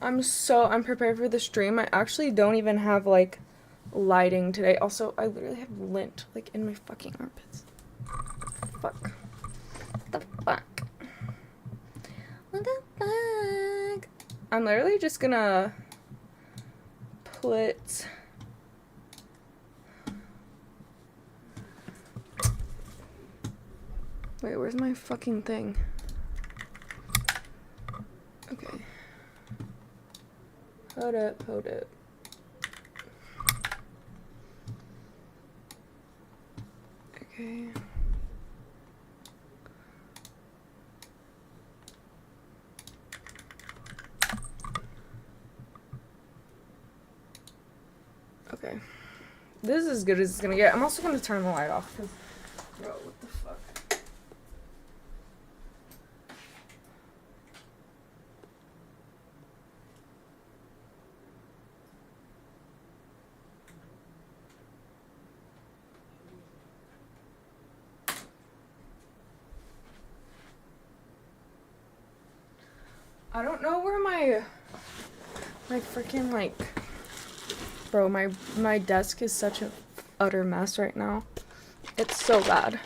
I'm so unprepared for the stream. I actually don't even have like lighting today. Also, I literally have lint like in my fucking armpits. Fuck. What the fuck? What the fuck? I'm literally just gonna put wait, where's my fucking thing? Okay. Hold up, hold up. Okay. Okay. This is as good as it's gonna get. I'm also gonna turn the light off because, bro, what the fuck? I don't know where my freaking like, bro, my desk is such a utter mess right now. It's so bad.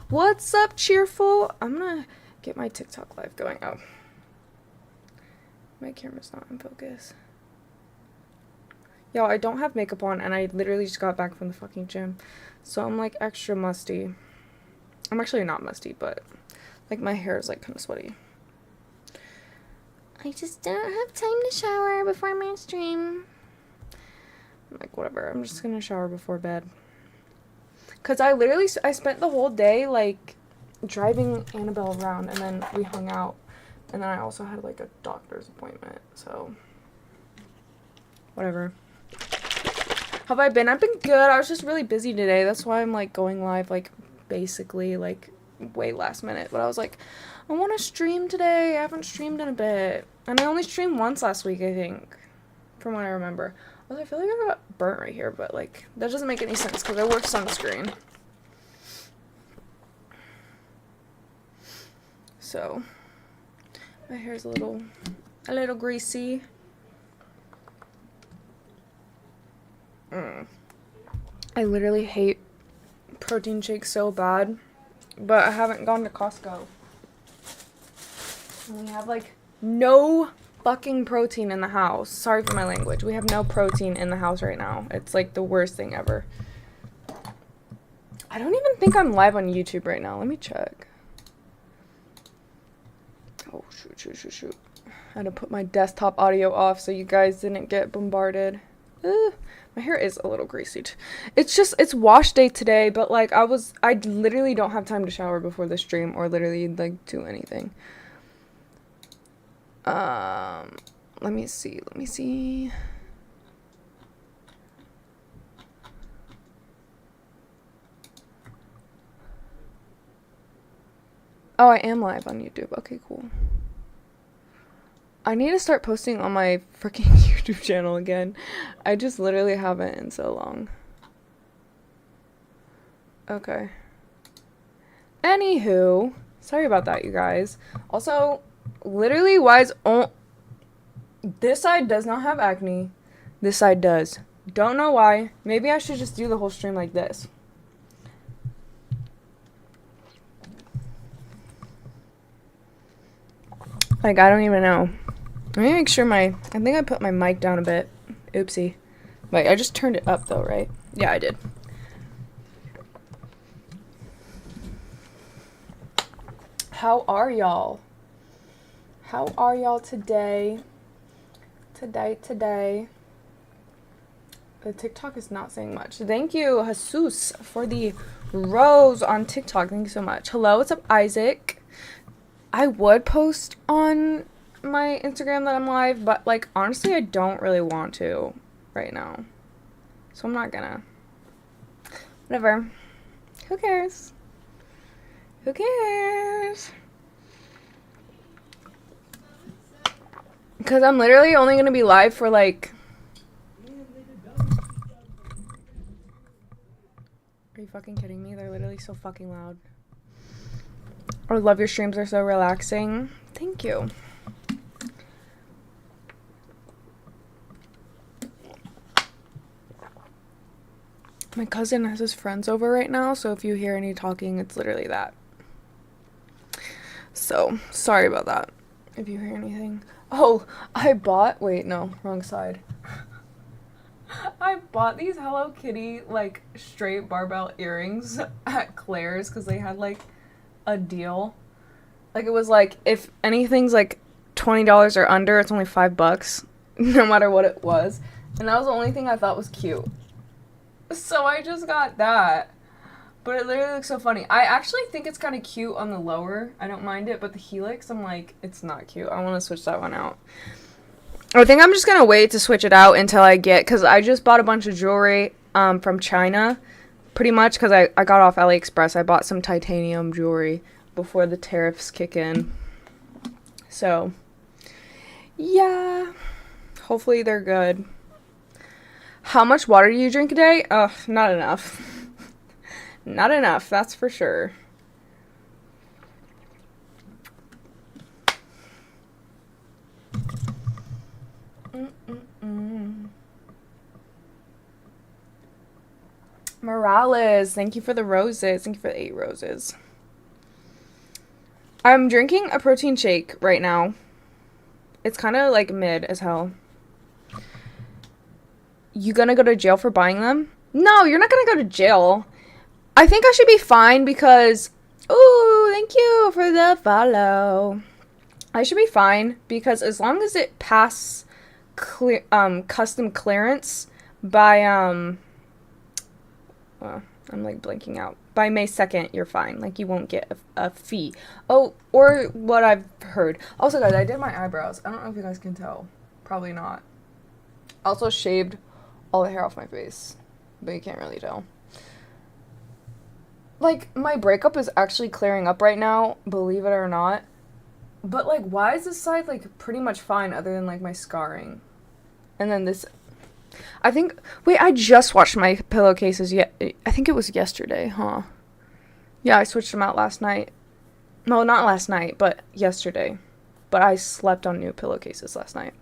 What's up, cheerful? I'm gonna get my TikTok live going. Oh, my camera's not in focus. Y'all, I don't have makeup on and I literally just got back from the fucking gym, so I'm like extra musty. I'm actually not musty, but like my hair is like kind of sweaty. I just don't have time to shower before my stream. I'm like, whatever, I'm just gonna shower before bed. Cause I spent the whole day like driving Annabelle around and then we hung out. And then I also had like a doctor's appointment, so whatever. Have I been? I've been good. I was just really busy today. That's why I'm like going live like basically like way last minute. But I was like, I want to stream today. I haven't streamed in a bit. And I only streamed once last week, I think, from what I remember. Also, I feel like I got burnt right here, but like that doesn't make any sense because I wear sunscreen. So my hair's a little greasy. I literally hate protein shakes so bad, but I haven't gone to Costco. And we have like no fucking protein in the house. Sorry for my language. We have no protein in the house right now. It's like the worst thing ever. I don't even think I'm live on YouTube right now. Let me check. Oh, shoot. I had to put my desktop audio off so you guys didn't get bombarded. My hair is a little greasy. It's wash day today, but like I literally don't have time to shower before the stream or literally like do anything. Let me see. Oh, I am live on YouTube. Okay, cool. I need to start posting on my freaking YouTube channel again. I just literally haven't in so long. Okay. Anywho, sorry about that, you guys. Also, literally, this side does not have acne. This side does. Don't know why. Maybe I should just do the whole stream like this. Like, I don't even know. Let me make sure I think I put my mic down a bit. Oopsie. Wait, I just turned it up though, right? Yeah, I did. How are y'all? How are y'all today? Today. The TikTok is not saying much. Thank you, Jesus, for the rose on TikTok. Thank you so much. Hello, what's up, Isaac? I would post on my Instagram that I'm live, but like honestly I don't really want to right now, so I'm not gonna. Whatever. Who cares? Because I'm literally only gonna be live for like, are you fucking kidding me? They're literally so fucking loud. I love your streams, they're so relaxing. Thank you. My cousin has his friends over right now, so if you hear any talking, it's literally that. So, sorry about that, if you hear anything. Oh, wait, no, wrong side. I bought these Hello Kitty, like, straight barbell earrings at Claire's because they had, like, a deal. Like, it was like, if anything's, like, $20 or under, it's only $5, no matter what it was. And that was the only thing I thought was cute. So I just got that. But it literally looks so funny. I actually think it's kind of cute on the lower. I don't mind it. But the helix, I'm like, it's not cute. I want to switch that one out. I think I'm just going to wait to switch it out until I get... Because I just bought a bunch of jewelry from China. Pretty much because I got off AliExpress. I bought some titanium jewelry before the tariffs kick in. So, yeah. Hopefully they're good. How much water do you drink a day? Ugh, not enough. Not enough, that's for sure. Morales, thank you for the roses. Thank you for the 8 roses. I'm drinking a protein shake right now. It's kind of like mid as hell. You gonna go to jail for buying them? No, you're not gonna go to jail. I think I should be fine because... Ooh, thank you for the follow. I should be fine because as long as it passes custom clearance by... well, I'm like blanking out. By May 2nd, you're fine. Like, you won't get a fee. Oh, or what I've heard. Also, guys, I did my eyebrows. I don't know if you guys can tell. Probably not. Also shaved all the hair off my face. But you can't really tell. Like, my breakup is actually clearing up right now, believe it or not. But, like, why is this side, like, pretty much fine other than, like, my scarring? And then this... I think... Wait, I just watched my pillowcases yet. I think it was yesterday, huh? Yeah, I switched them out last night. No, not last night, but yesterday. But I slept on new pillowcases last night.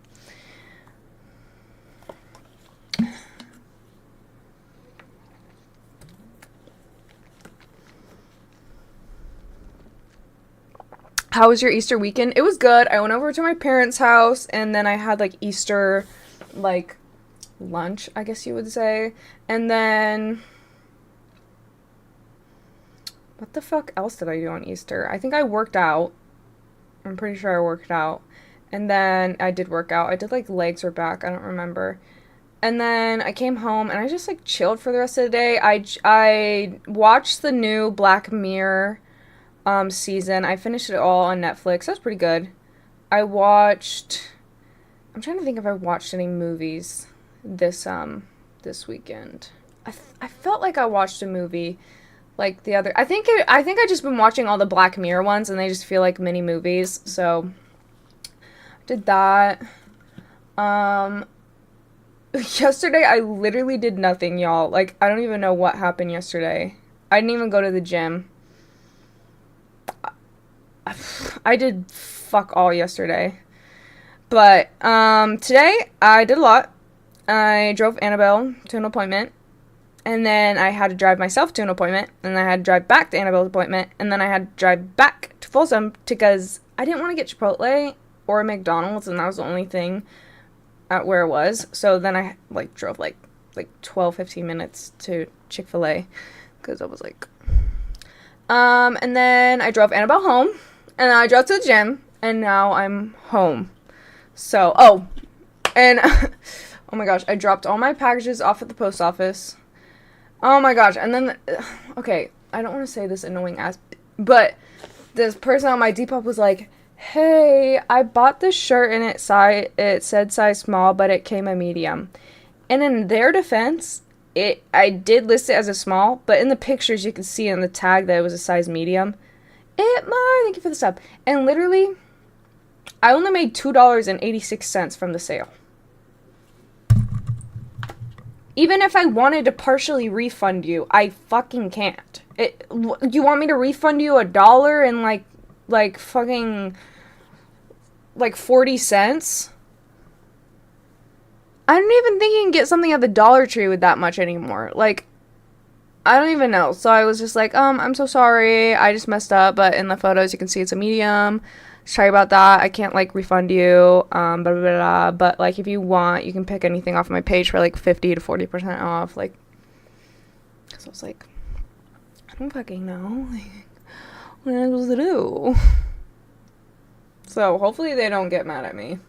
How was your Easter weekend? It was good. I went over to my parents' house, and then I had, like, Easter, like, lunch, I guess you would say. And then... what the fuck else did I do on Easter? I think I worked out. I'm pretty sure I worked out. And then I did work out. I did, like, legs or back. I don't remember. And then I came home, and I just, like, chilled for the rest of the day. I watched the new Black Mirror season. I finished it all on Netflix. That's pretty good. I'm trying to think if I watched any movies this weekend. I felt like I watched a movie like the other. I think I just been watching all the Black Mirror ones, and they just feel like mini movies. So I did that. Yesterday I literally did nothing, y'all. Like, I don't even know what happened yesterday. I didn't even go to the gym. I did fuck all yesterday. But today I did a lot. I drove Annabelle to an appointment. And then I had to drive myself to an appointment. And then I had to drive back to Annabelle's appointment. And then I had to drive back to Folsom because I didn't want to get Chipotle or McDonald's. And that was the only thing at where it was. So then I like drove like 12-15 minutes to Chick-fil-A. Because I was like... and then I drove Annabelle home. And then I drove to the gym, and now I'm home. So, oh my gosh, I dropped all my packages off at the post office. Oh my gosh, and then, okay, I don't want to say this annoying ass, but this person on my Depop was like, hey, I bought this shirt and it said size small, but it came a medium. And in their defense, I did list it as a small, but in the pictures you could see in the tag that it was a size medium. Thank you for the sub. And literally, I only made $2.86 from the sale. Even if I wanted to partially refund you, I fucking can't. You want me to refund you $1 and like fucking like 40 cents? I don't even think you can get something at the Dollar Tree with that much anymore. Like, I don't even know. So I was just like, I'm so sorry. I just messed up. But in the photos, you can see it's a medium. Sorry about that. I can't, like, refund you. Blah, blah, blah, blah. But, like, if you want, you can pick anything off my page for, like, 50 to 40% off. Like, so I was like, I don't fucking know. Like, what am I supposed to do? So hopefully they don't get mad at me.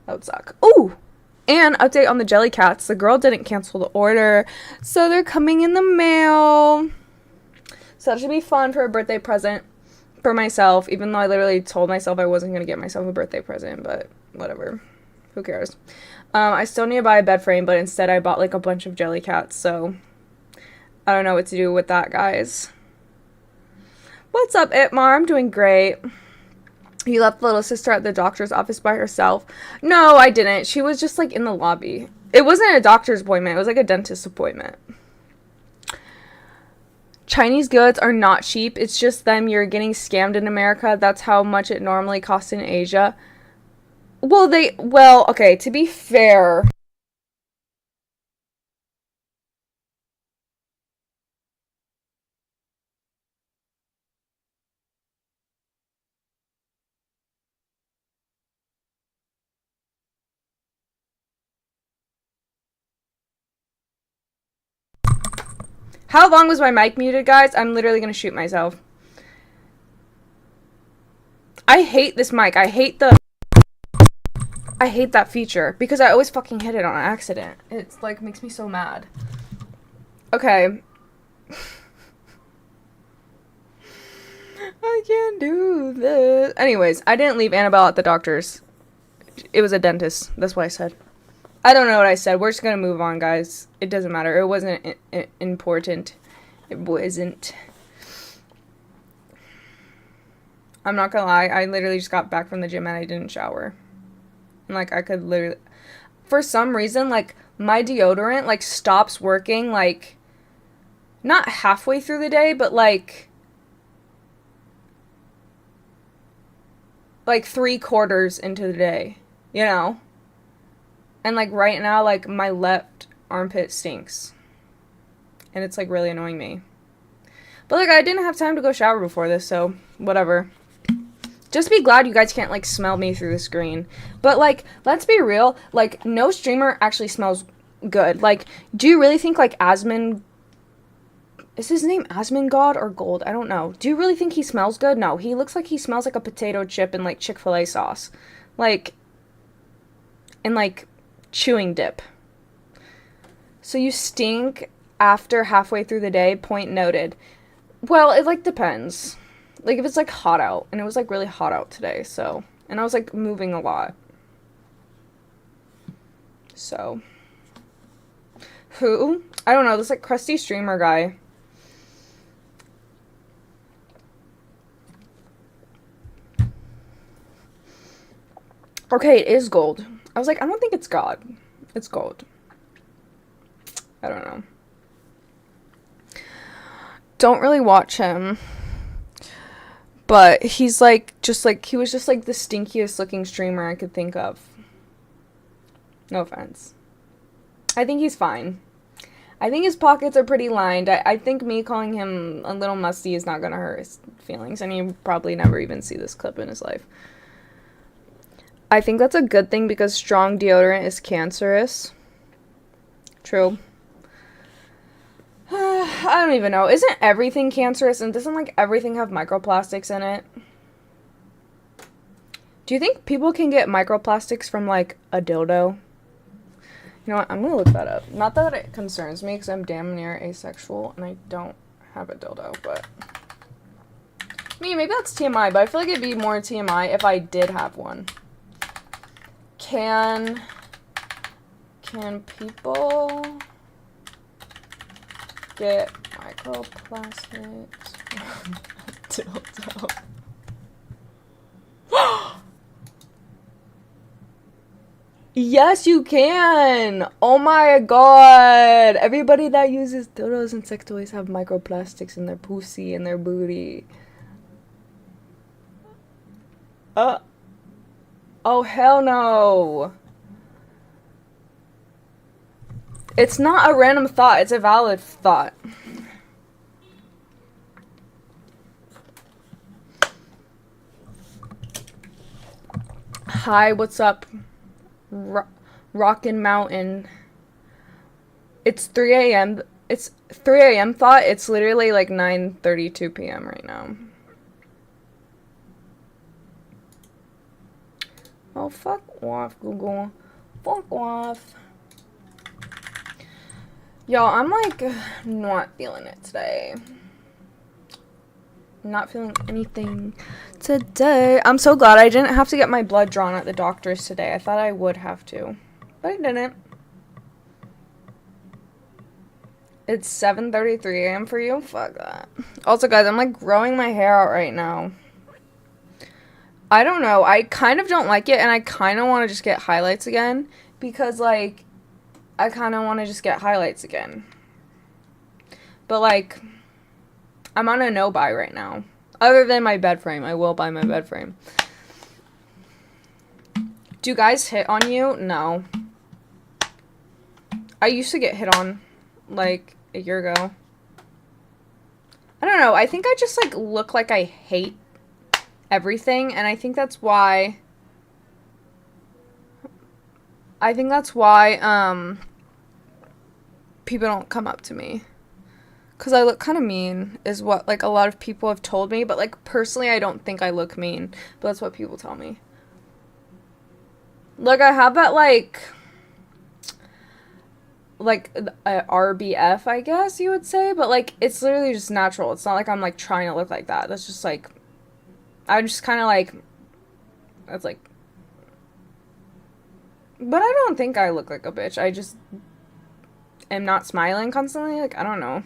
That would suck. Ooh! And update on the Jellycats. The girl didn't cancel the order, so they're coming in the mail. So that should be fun for a birthday present for myself, even though I literally told myself I wasn't going to get myself a birthday present, but whatever. Who cares? I still need to buy a bed frame, but instead I bought like a bunch of Jellycats, so I don't know what to do with that, guys. What's up, Itmar? I'm doing great. You left the little sister at the doctor's office by herself? No, I didn't. She was just, like, in the lobby. It wasn't a doctor's appointment. It was, like, a dentist appointment. Chinese goods are not cheap. It's just them. You're getting scammed in America. That's how much it normally costs in Asia. Well, okay, to be fair... How long was my mic muted, guys? I'm literally gonna shoot myself. I hate this mic. I hate that feature because I always fucking hit it on accident. It's like makes me so mad. Okay. I can't do this. Anyways, I didn't leave Annabelle at the doctor's. It was a dentist. That's what I said. I don't know what I said. We're just gonna move on, guys. It doesn't matter. It wasn't important. It wasn't. I'm not gonna lie. I literally just got back from the gym and I didn't shower. And, like, I could literally... For some reason, like, my deodorant, like, stops working, like... Not halfway through the day, but, like... Like, 3/4 into the day. You know? And, like, right now, like, my left armpit stinks. And it's, like, really annoying me. But, like, I didn't have time to go shower before this, so whatever. Just be glad you guys can't, like, smell me through the screen. But, like, let's be real. Like, no streamer actually smells good. Like, do you really think, like, Asmon... Is his name Asmongold or Gold? I don't know. Do you really think he smells good? No. He looks like he smells like a potato chip and, like, Chick-fil-A sauce. Like... And, like... chewing dip. So you stink after halfway through the day, point noted. Well, it, like, depends. Like, if it's, like, hot out, and it was, like, really hot out today, so, and I was, like, moving a lot. So. Who? I don't know, this, like, crusty streamer guy. Okay, it is Gold. I was like, I don't think it's God. It's Gold. I don't know. Don't really watch him. But he's, like, just, like, he was just, like, the stinkiest looking streamer I could think of. No offense. I think he's fine. I think his pockets are pretty lined. I think me calling him a little musty is not gonna hurt his feelings. And he'll probably never even see this clip in his life. I think that's a good thing because strong deodorant is cancerous. True. I don't even know. Isn't everything cancerous? And doesn't, like, everything have microplastics in it? Do you think people can get microplastics from, like, a dildo? You know what? I'm gonna look that up. Not that it concerns me, because I'm damn near asexual, and I don't have a dildo, but... I mean, maybe that's TMI, but I feel like it'd be more TMI if I did have one. Can people get microplastics from a dildo? Yes, you can! Oh my god! Everybody that uses dildos and sex toys have microplastics in their pussy and their booty. Oh, hell no! It's not a random thought, it's a valid thought. Hi, what's up? Rockin' Mountain. It's 3 a.m. It's 3 a.m. thought. It's literally like 9:32 p.m. right now. Oh, fuck off, Google. Fuck off. Y'all, I'm like not feeling it today. Not feeling anything today. I'm so glad I didn't have to get my blood drawn at the doctor's today. I thought I would have to, but I didn't. It's 7:33 a.m. for you? Fuck that. Also, guys, I'm like growing my hair out right now. I don't know. I kind of don't like it, and I kind of want to just get highlights again because, like, I kind of want to just get highlights again. But, like, I'm on a no-buy right now. Other than my bed frame. I will buy my bed frame. Do guys hit on you? No. I used to get hit on, like, a year ago. I don't know. I think I just, like, look like I hate everything, and I think that's why people don't come up to me. Because I look kind of mean, is what, like, a lot of people have told me. But, like, personally, I don't think I look mean. But that's what people tell me. Like, I have that, like RBF, I guess you would say. But, like, it's literally just natural. It's not like I'm, like, trying to look like that. That's just, like, I'm just kind of, like, that's, like. But I don't think I look like a bitch. I just am not smiling constantly. Like, I don't know.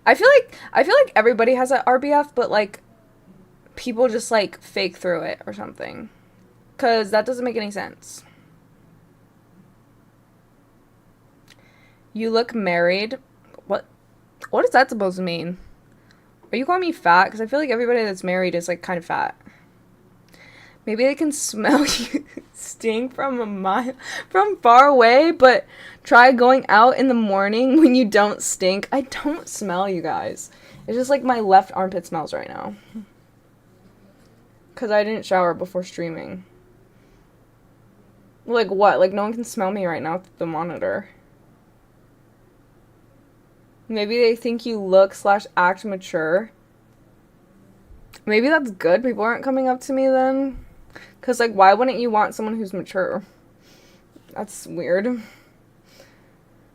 I feel like everybody has that RBF, but, like, people just, like, fake through it or something. Because that doesn't make any sense. You look married. What is that supposed to mean? Are you calling me fat? Because I feel like everybody that's married is, like, kind of fat. Maybe they can smell you stink from far away, but try going out in the morning when you don't stink. I don't smell, you guys. It's just like my left armpit smells right now. Because I didn't shower before streaming. Like what? Like no one can smell me right now through the monitor. Maybe they think you look/act mature. Maybe that's good. People aren't coming up to me then. Because, like, why wouldn't you want someone who's mature? That's weird.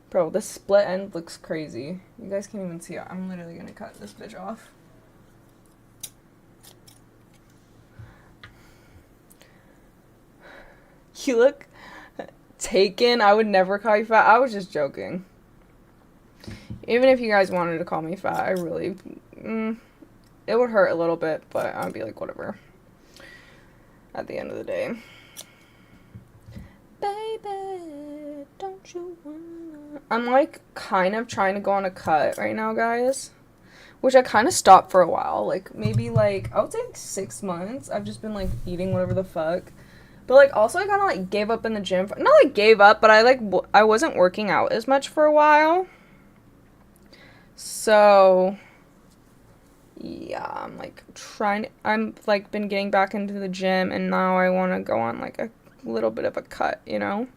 Bro, this split end looks crazy. You guys can't even see it. I'm literally gonna cut this bitch off. You look taken. I would never call you fat. I was just joking. Even if you guys wanted to call me fat, I really... it would hurt a little bit, but I'd be like, whatever. At the end of the day. Baby, don't you wanna... I'm, like, kind of trying to go on a cut right now, guys. Which I kind of stopped for a while. Like, maybe, like, I would say, like, 6 months. I've just been, like, eating whatever the fuck. But, like, also I kind of, like, gave up in the gym. Not, like, gave up, but I, like, I wasn't working out as much for a while. So... yeah, I'm, like, I'm, like, been getting back into the gym, and now I want to go on, like, a little bit of a cut, you know?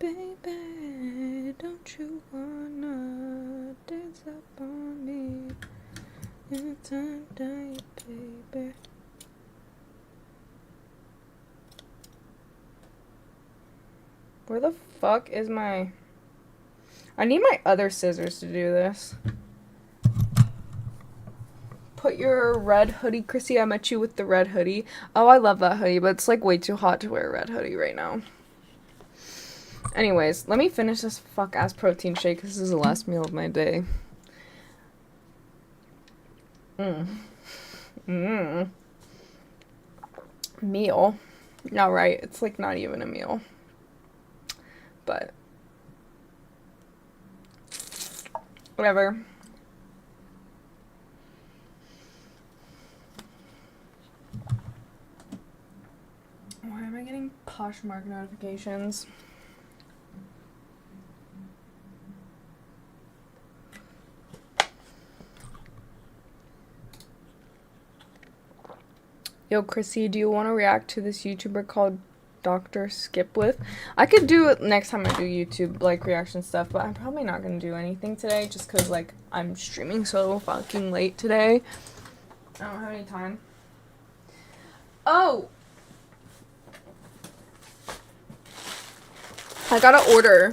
Baby, don't you wanna dance up on me? Anytime, baby. Where the fuck is my... I need my other scissors to do this. Put your red hoodie. Chrissy, I met you with the red hoodie. Oh, I love that hoodie, but it's like way too hot to wear a red hoodie right now. Anyways, let me finish this fuck-ass protein shake. This is the last meal of my day. Meal? No, right. It's like not even a meal. But whatever. Why am I getting Poshmark notifications? Yo, Chrissy, do you want to react to this YouTuber called Dr. Skipwith? I could do it next time I do YouTube, like, reaction stuff, but I'm probably not going to do anything today just because, like, I'm streaming so fucking late today. I don't have any time. Oh! I got an order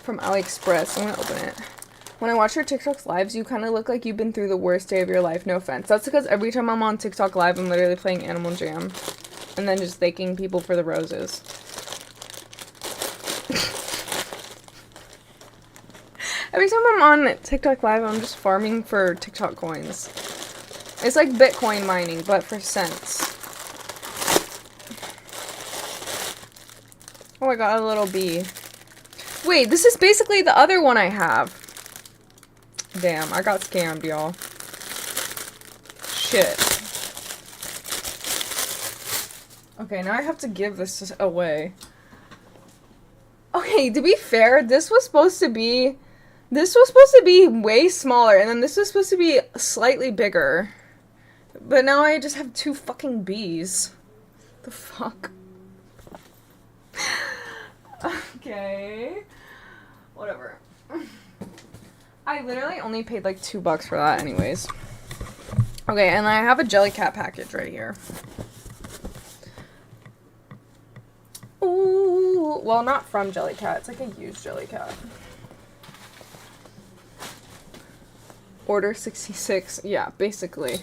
from AliExpress. I'm going to open it. When I watch your TikTok lives, you kind of look like you've been through the worst day of your life. No offense. That's because every time I'm on TikTok live, I'm literally playing Animal Jam. And then just thanking people for the roses. Every time I'm on TikTok live, I'm just farming for TikTok coins. It's like Bitcoin mining, but for cents. Oh, I got a little bee. Wait, this is basically the other one I have. Damn, I got scammed, y'all. Shit. Okay, now I have to give this away. Okay, to be fair, this was supposed to be way smaller, and then this was supposed to be slightly bigger. But now I just have 2 fucking bees. The fuck? Okay. Whatever. I literally only paid like $2 for that anyways. Okay, and I have a Jellycat package right here. Ooh, well, not from Jellycat. It's like a used Jellycat. Order 66. Yeah, basically.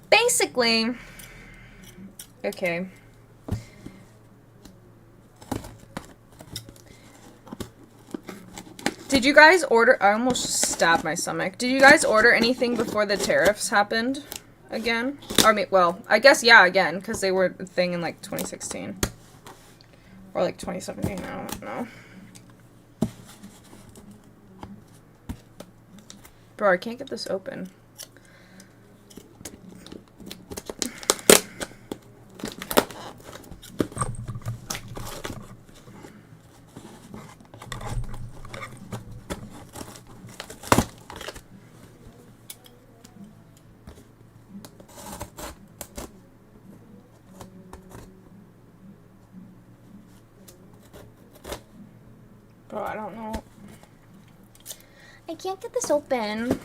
Basically. Okay. Did you guys order? I almost stabbed my stomach. Did you guys order anything before the tariffs happened again? I mean, well, I guess, yeah, again, because they were a thing in, like, 2016. Or, like, 2017, I don't know. Bro, I can't get this open. Bro, I don't know. I can't get this open.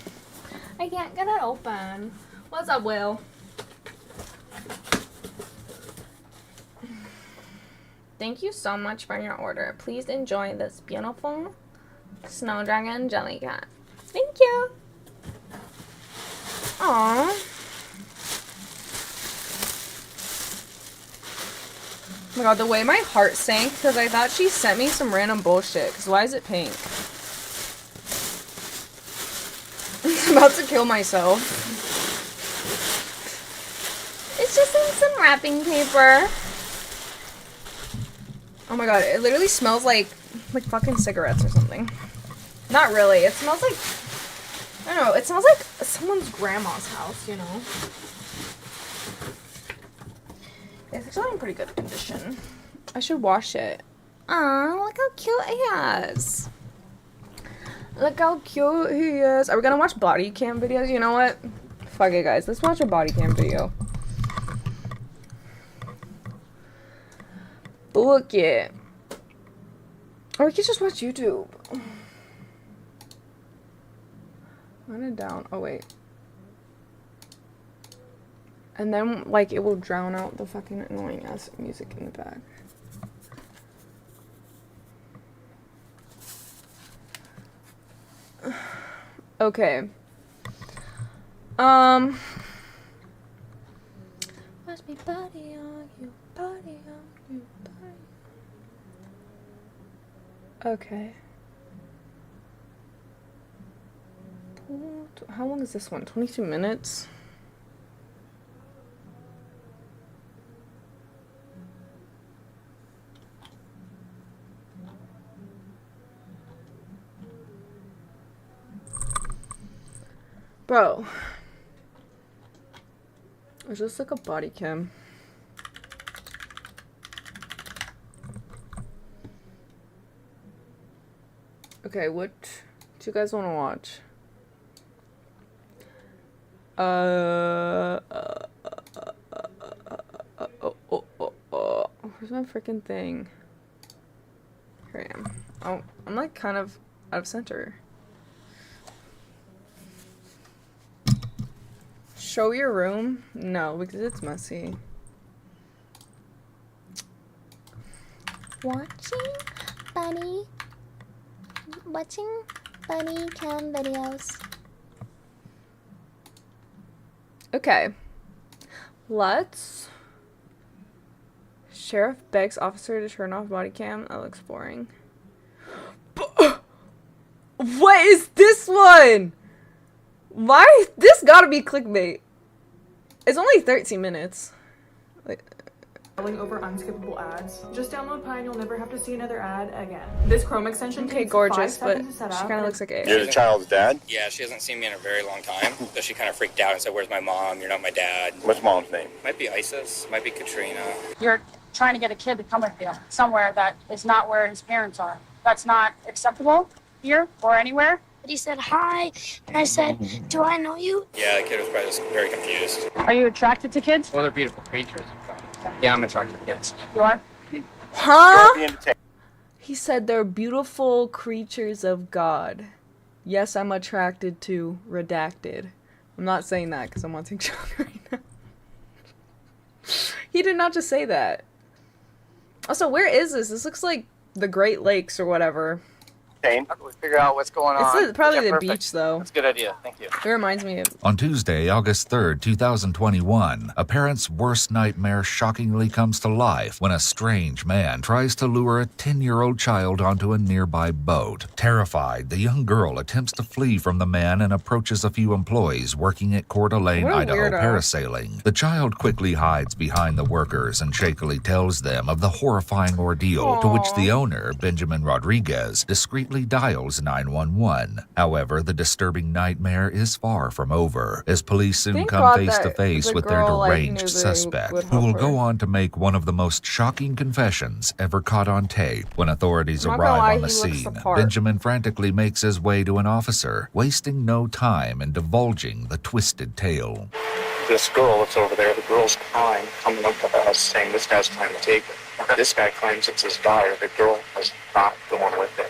I can't get it open. What's up, Will? Thank you so much for your order. Please enjoy this beautiful Snowdragon Jellycat. Thank you. Aww. Oh my god, the way my heart sank because I thought she sent me some random bullshit. Because why is it pink? I'm about to kill myself. It's just in some wrapping paper. Oh my god, it literally smells like fucking cigarettes or something. Not really. It smells like, I don't know, it smells like someone's grandma's house, you know? It's actually in pretty good condition. I should wash it. Aw, look how cute he is. Look how cute he is. Are we gonna watch body cam videos? You know what? Fuck it, guys. Let's watch a body cam video. Book it. Or we could just watch YouTube. Run it down. Oh, wait. And then, like, it will drown out the fucking annoying ass music in the back. Okay. Must be body on you, body on you, body. Okay. How long is this one? 22 minutes? Bro. It's just like a body cam. Okay, what do you guys want to watch? Where's my freaking thing? Here I am. Oh, I'm like kind of out of center. Show your room? No, because it's messy. Watching bunny cam videos. Okay. Let's. Sheriff begs officer to turn off body cam. That looks boring. What is this one? Why? This gotta be clickbait. It's only 13 minutes. Over unskippable ads. Just download Pi and you'll never have to see another ad again. This Chrome extension Okay, takes gorgeous, 5 but seconds to set she up kind of and looks like a. You're the child's dad? Yeah, she hasn't seen me in a very long time, so she kind of freaked out and said, "Where's my mom? You're not my dad." What's mom's name? Might be Isis, might be Katrina. You're trying to get a kid to come with you somewhere that is not where his parents are. That's not acceptable here or anywhere. But he said hi, and I said, "Do I know you?" Yeah, the kid was probably just very confused. Are you attracted to kids? Well, they're beautiful creatures. Yeah, I'm attracted to kids. You are? Huh? He said they're beautiful creatures of God. Yes, I'm attracted to redacted. I'm not saying that because I'm on TikTok right now. He did not just say that. Also, where is this? This looks like the Great Lakes or whatever. How do we figure out what's going on? It's probably Yeah, the perfect. beach, though. That's a good idea. Thank you. It reminds me of... On Tuesday, August 3rd, 2021, a parent's worst nightmare shockingly comes to life when a strange man tries to lure a 10-year-old child onto a nearby boat. Terrified, the young girl attempts to flee from the man and approaches a few employees working at Coeur d'Alene, What a Idaho weirdo. parasailing. The child quickly hides behind the workers and shakily tells them of the horrifying ordeal, to which the owner, Benjamin Rodriguez, discreetly dials 911. However, the disturbing nightmare is far from over, as police soon Thank come God face to that face the with their girl, like, knew deranged they suspect, would who will help go her. on to make one of the most shocking confessions ever caught on tape. When authorities I'm not gonna arrive lie, on the he looks scene, the part. Benjamin frantically makes his way to an officer, wasting no time in divulging the twisted tale. This girl that's over there, the girl's crying, coming up to us saying this guy's trying to take her. This guy claims it's his daughter. The girl is not going with it.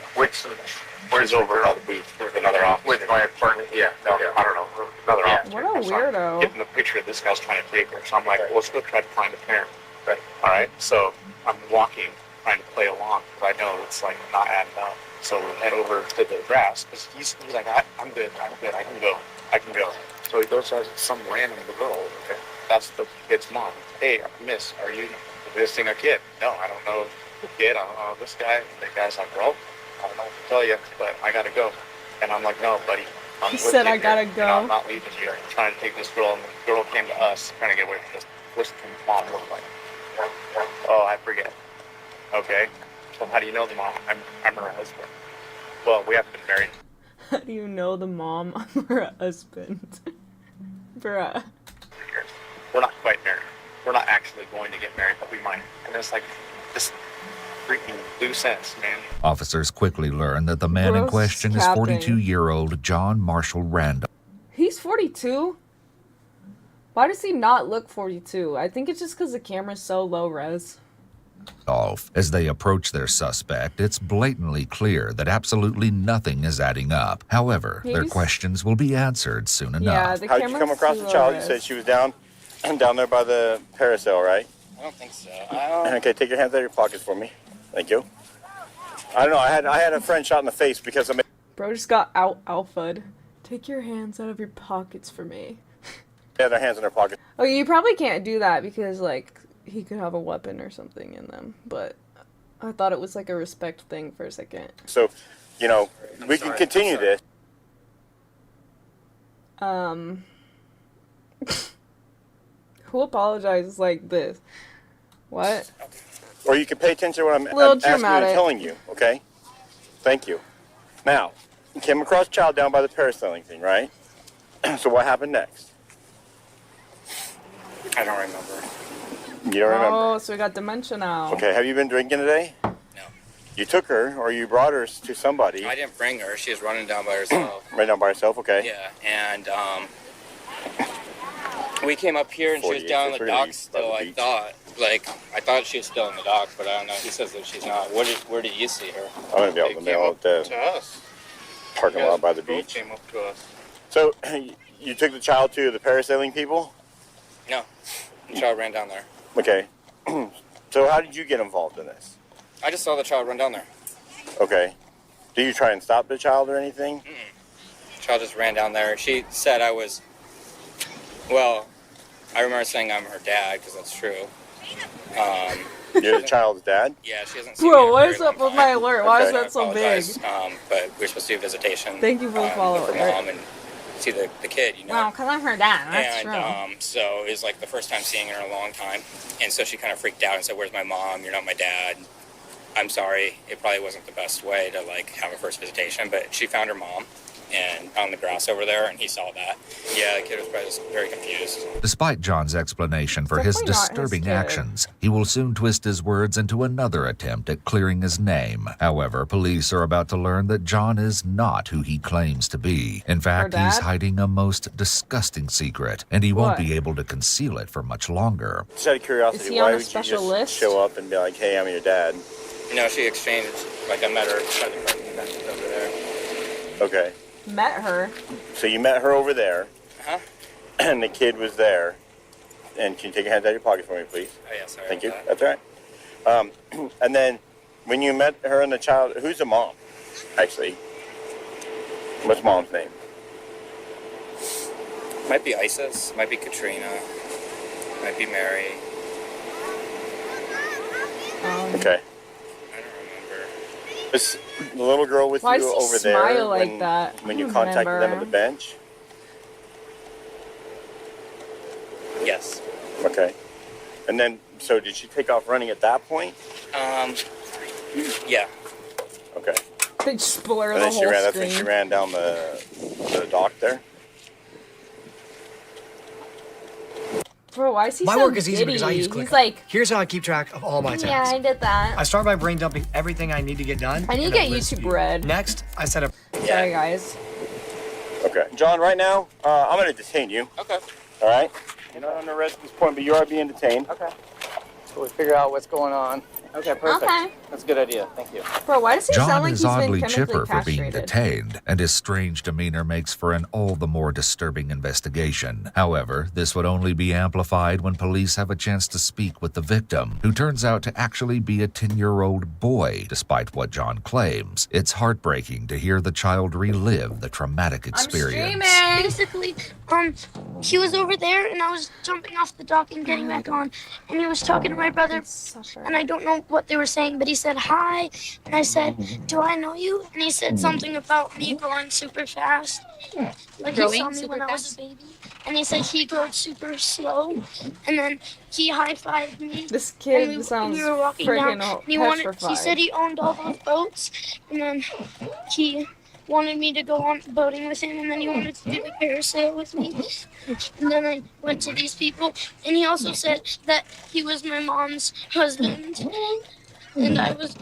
Where's over at the booth with another officer? With my partner? Yeah. No, I don't know. Another officer. What a So I'm weirdo. getting the picture of this guy's trying to take her. So I'm like, well, let's go try to find a parent. Right. All right. So I'm walking, trying to play along because I know it's like not adding up. So we head over to the grass because he's like, I'm good. I can go. So he goes to some random girl. Okay. That's the kid's mom. Hey, miss, are you missing a kid? No, I don't know the kid. I don't know this guy. The guy's like, well, I don't know what to tell you, but I gotta go. And I'm like, no, buddy. I'm He with said, you "I gotta here, go." and I'm not leaving you. I'm trying to take this girl, and the girl came to us, trying to get away from this. What's the mom look like? Oh, I forget. Okay. So how do you know the mom? I'm her husband. Well, we haven't been married. How do you know the mom of her husband? Bruh. Years. We're not quite married. We're not actually going to get married, but we might. And it's like this freaking loose ends, man. Officers quickly learn that the man in Gross question is capping. 42-year-old John Marshall Randolph. He's 42? Why does he not look 42? I think it's just because the camera's so low res. As they approach their suspect, it's blatantly clear that absolutely nothing is adding up. However, their Maybe s- questions will be answered soon Yeah, enough. the How'd camera's you come across too the low child? You res. said she was down there by the parasail, right? I don't think so. I don't... Okay, take your hands out of your pockets for me. Thank you. I don't know. I had a friend shot in the face because I Bro just got alpha'd. Take your hands out of your pockets for me. had their hands in their pockets. Oh, you probably can't do that because, like, he could have a weapon or something in them. But I thought it was, like, a respect thing for a second. So, you know, we can continue this. Who apologizes like this? What? Or you can pay attention to what I'm Little asking you dramatic. and telling you, okay? Thank you. Now, you came across a child down by the parasailing thing, right? So what happened next? I don't remember. You don't remember. Oh, so we got dementia now. Okay, have you been drinking today? No. You took her, or you brought her to somebody. I didn't bring her. She was running down by herself. Right down by herself, okay? Yeah, and We came up here and she was 48, down on so the we're gonna docks be by still. the I beach. thought she was still in the docks, but I don't know. He says that she's not. Where did you see her? I'm gonna be out in the They came middle up of the to us. parking You guys lot by the both beach. Came up to us. So you took the child to the parasailing people? No, the child ran down there. Okay. So how did you get involved in this? I just saw the child run down there. Okay. Do you try and stop the child or anything? The child just ran down there. She said I was. Well, I remember saying I'm her dad because that's true. You're the child's dad? Yeah, she hasn't seen me in Bro, a what very is long up with time. my alert? Why is Okay. that so I apologize, big? But we're supposed to do a visitation. Thank you for the follow with her alert. mom and see the kid, you know. Well, because I'm her dad. That's and true. so it was like the first time seeing her in a long time, and so she kind of freaked out and said, "Where's my mom? You're not my dad." I'm sorry. It probably wasn't the best way to like have a first visitation, but she found her mom and on the grass over there, and he saw that. Yeah, the kid was probably just very confused. Despite John's explanation for his Definitely not his disturbing kid. actions, he will soon twist his words into another attempt at clearing his name. However, police are about to learn that John is not who he claims to be. In fact, he's dad? hiding a most disgusting secret, and he won't What? be able to conceal it for much longer. Just out of curiosity, Is he why on a would you special just list? show up and be like, hey, I'm your dad? You know, she exchanged, like I met her by the parking bench over there. Okay. Met her. So you met her over there, Uh-huh. and the kid was there. And can you take your hands out of your pocket for me, please? Oh, yeah, sorry. Thank you. about that. That's all right. And then when you met her and the child, who's the mom, actually? What's mom's name? Might be Isis, might be Katrina, might be Mary. Okay. I don't remember. Is the little girl with Why you does he over there smile like when, that? when you I contacted them at remember. the bench? Yes. Okay. And then, so did she take off running at that point? Yeah. Okay. They just blur And the then whole that's when she screen. ran down the dock there? Bro, why is he My so work is easy because I giddy? use He's ClickUp. like, Here's how I keep track of all my tasks. yeah, I did that. I start by brain dumping everything I need to get done. I need to in a get list YouTube view. Red. Next, I set up. Sorry, guys. Okay. John, right now, I'm going to detain you. Okay. All right? You're not under arrest at this point, but you are being detained. Okay. So we figure out what's going on. Okay, perfect. Okay. That's a good idea. Thank you. Bro, why does he sound John like is he's been oddly chemically chipper for being castrated? detained, and his strange demeanor makes for an all the more disturbing investigation. However, this would only be amplified when police have a chance to speak with the victim, who turns out to actually be a 10-year-old boy, despite what John claims. It's heartbreaking to hear the child relive the traumatic experience. Basically, he was over there, and I was jumping off the dock and getting back on, and he was talking to my brother, and I don't know what they were saying, but he said hi, and I said, "Do I know you?" And he said something about me growing super fast, like he saw me when I was a baby, and he said he grew super slow, and then he high-fived me. This And kid sounds we were walking down. freaking And he petrified. said he owned all those boats, and then he wanted me to go on boating with him, and then he wanted to do the parasail with me. And then I went to these people, and he also said that he was my mom's husband, and I was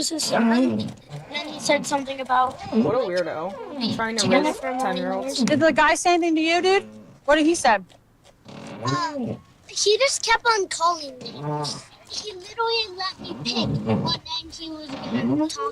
his son. And then he said something about What a weirdo. Trying to raise 10-year-olds. Did the guy say anything to you, dude? What did he say? He just kept on calling me. He literally let me pick what name he was going to talk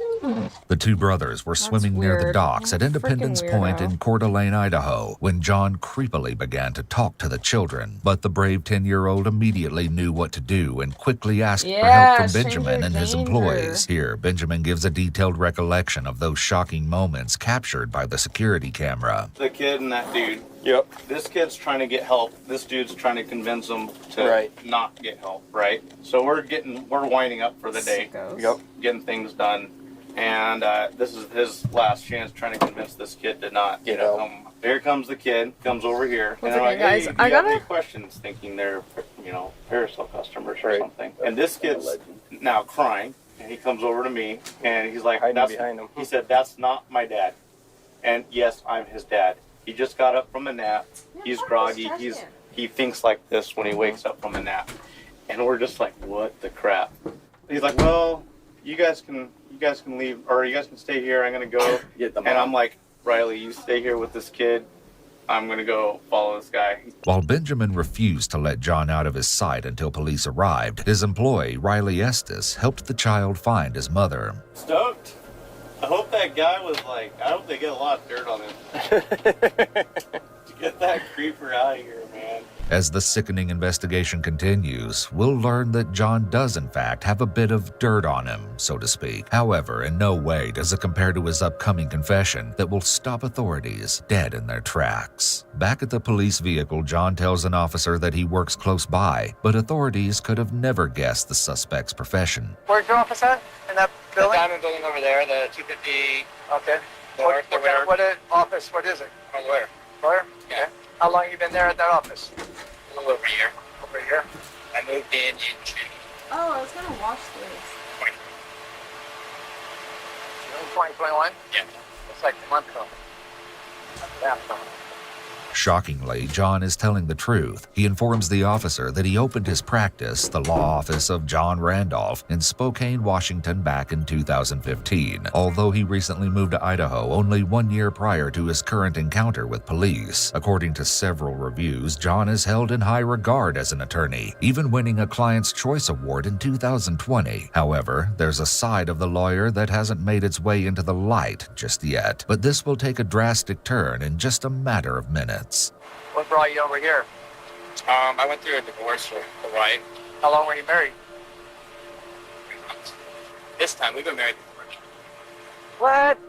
to. The two brothers were swimming near the weird. docks at Freaking Independence Point weirdo. in Coeur d'Alene, Idaho, when John creepily began to talk to the children. But the brave 10-year-old immediately knew what to do and quickly asked for Yeah, help from Benjamin stranger and his danger. employees. Here, Benjamin gives a detailed recollection of those shocking moments captured by the security camera. The kid and that dude. Yep. This kid's trying to get help. This dude's trying to convince him to not get help, right? So we're winding up for the day, Sickos. getting things done. And this is his last chance trying to convince this kid to not get help. home. Here comes the kid, comes over here. Once and I'm again, like, guys, hey, do I you have gotta- any questions, thinking they're, Parasol customers or something. And this kid's now crying, and he comes over to me, and he's like, Hiding behind him. he said, "That's not my dad." And yes, I'm his dad. He just got up from a nap. He's groggy. He thinks like this when he wakes up from a nap. And we're just like, what the crap? He's like, well, you guys can leave, or you guys can stay here. I'm gonna go. Get them And I'm like, Riley, you stay here with this kid. I'm gonna go follow this guy. While Benjamin refused to let John out of his sight until police arrived, his employee, Riley Estes, helped the child find his mother. Stoked. I hope that guy was like, I hope they get a lot of dirt on him. To get that creeper out of here, man. As the sickening investigation continues, we'll learn that John does in fact have a bit of dirt on him, so to speak. However, in no way does it compare to his upcoming confession that will stop authorities dead in their tracks. Back at the police vehicle, John tells an officer that he works close by, but authorities could have never guessed the suspect's profession. Where's your office at? In that building? The diamond building over there, the 250 Okay. north or whatever. What office? What is it? Oh, where? Lawyer? Yeah. Okay. How long you been there at that office? A little over a year. Over a year. I moved in June. Oh, I was gonna watch this. June 2021? Yeah. It's like a month ago. Yeah. Shockingly, John is telling the truth. He informs the officer that he opened his practice, the law office of John Randolph, in Spokane, Washington back in 2015, although he recently moved to Idaho only 1 year prior to his current encounter with police. According to several reviews, John is held in high regard as an attorney, even winning a Client's Choice Award in 2020. However, there's a side of the lawyer that hasn't made its way into the light just yet, but this will take a drastic turn in just a matter of minutes. What brought you over here? I went through a divorce with the wife. How long were you married? This time, we've been married before. What?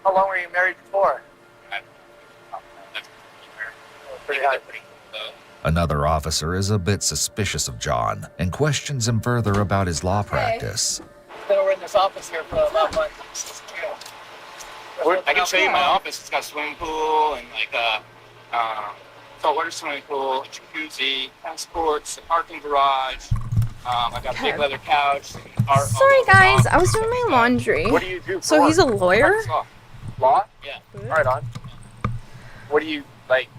How long were you married before? Pretty high. Another officer is a bit suspicious of John and questions him further about his law practice. Been over in this office here for about months. I can show you my office. It's got a swimming pool and like saltwater swimming pool, a jacuzzi, tennis courts, a parking garage. I got a big leather couch. Sorry guys, I was doing my laundry. What do you do for So work? he's a lawyer? Law? Yeah. Right on. What do you, like,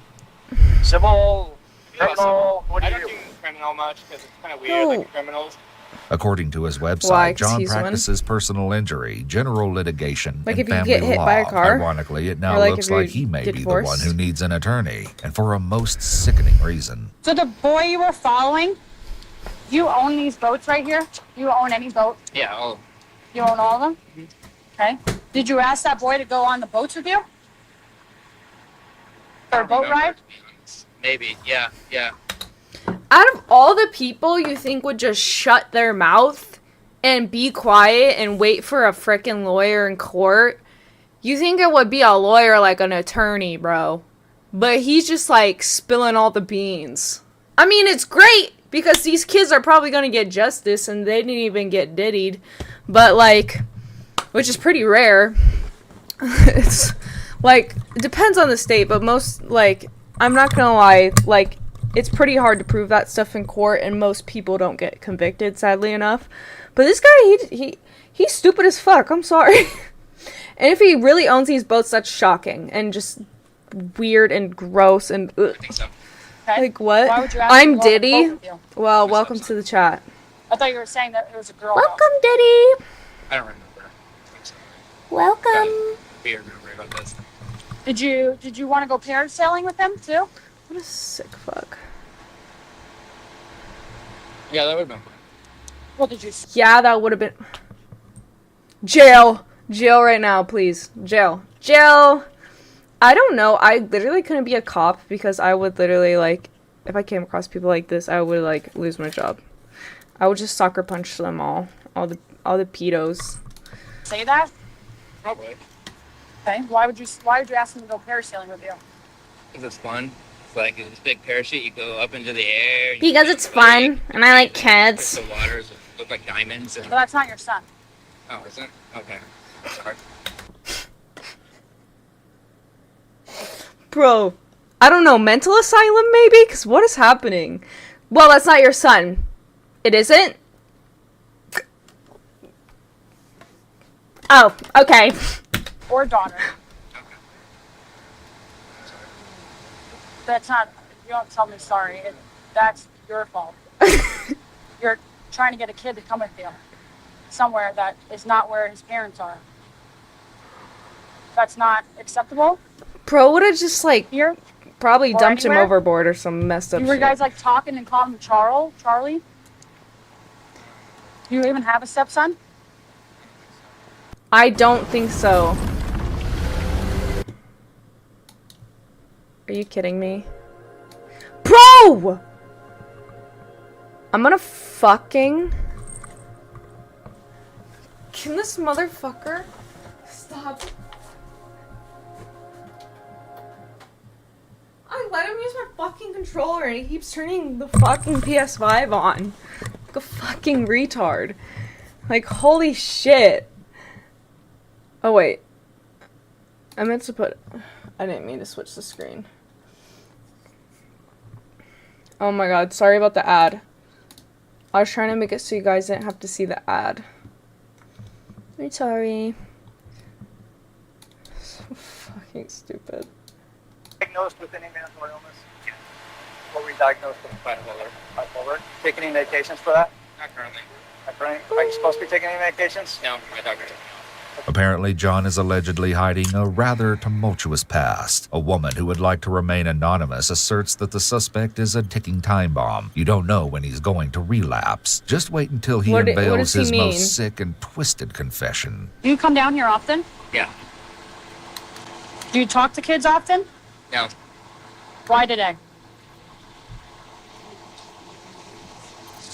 civil, criminal? What do I you don't do? do criminal much because it's kind of weird, like criminals. According to his website, Why, John excuse one? practices personal injury, general litigation, Like and if you family get hit law. by a car? Ironically, it now Or like looks if you like he may get be the one divorced? who needs an attorney, and for a most sickening reason. So the boy you were following, you own these boats right here? You own any boat? Yeah. Oh, You own all of them? Okay. Did you ask that boy to go on the boats with you? For a boat ride? maybe. Yeah. Yeah. Out of all the people you think would just shut their mouth and be quiet and wait for a frickin' lawyer in court, you think it would be a lawyer like an attorney, bro. But he's just like spilling all the beans. I mean, it's great because these kids are probably gonna get justice and they didn't even get diddied. But like, which is pretty rare. It's like, it depends on the state, but most, like, I'm not gonna lie, like, it's pretty hard to prove that stuff in court, and most people don't get convicted, sadly enough. But this guy, he's stupid as fuck. I'm sorry. And if he really owns these boats, that's shocking and just weird and gross and ugh. I think so. Okay. Like what? Why would you ask him I'm to go on the Diddy. boat with you? Well, welcome to the chat. I thought you were saying that it was a girl. Welcome, Diddy. I don't remember. I think so. Welcome. Weird memory about this. Did you want to go parasailing with them too? What a sick fuck. Yeah, that would have been fun. Well, did you? Yeah, that would have been jail. Jail right now, please. Jail. Jail. I don't know. I literally couldn't be a cop because I would literally, like, if I came across people like this, I would, like, lose my job. I would just sucker punch them all the pedos. Say that? Probably. Okay. Why would you ask them to go parasailing with you? Because it's fun. It's like this big parachute. You go up into the air. Because it's fun, and I like kids. The waters look like diamonds. And... Well, that's not your son. Oh, isn't it? Okay. Sorry. Bro, I don't know, mental asylum maybe? Because what is happening? Well, that's not your son. It isn't? Oh, okay. Or daughter. Okay. Sorry. That's not. You don't tell me sorry. That's your fault. You're trying to get a kid to come with you somewhere that is not where his parents are. That's not acceptable. Bro would have just like Here? probably Or dumped him anywhere? overboard or some messed up You were shit. guys like talking and calling him Charlie? Do you even have a stepson? I don't think so. Are you kidding me? Bro! I'm gonna fucking... Can this motherfucker stop? I let him use my fucking controller and he keeps turning the fucking PS5 on. Like a fucking retard. Like, holy shit. Oh, wait. I meant to put... I didn't mean to switch the screen. Oh my god, sorry about the ad. I was trying to make it so you guys didn't have to see the ad. I'm sorry. So fucking stupid. Diagnosed with any mental illness? Yes. What were you diagnosed with? Bipolar. Take any medications for that? Not currently. Not currently. Are you supposed to be taking any medications? No, my doctor. Apparently, John is allegedly hiding a rather tumultuous past. A woman who would like to remain anonymous asserts that the suspect is a ticking time bomb. You don't know when he's going to relapse. Just wait until he What unveils does he his mean? most sick and twisted confession. Do you come down here often? Yeah. Do you talk to kids often? No. Why today?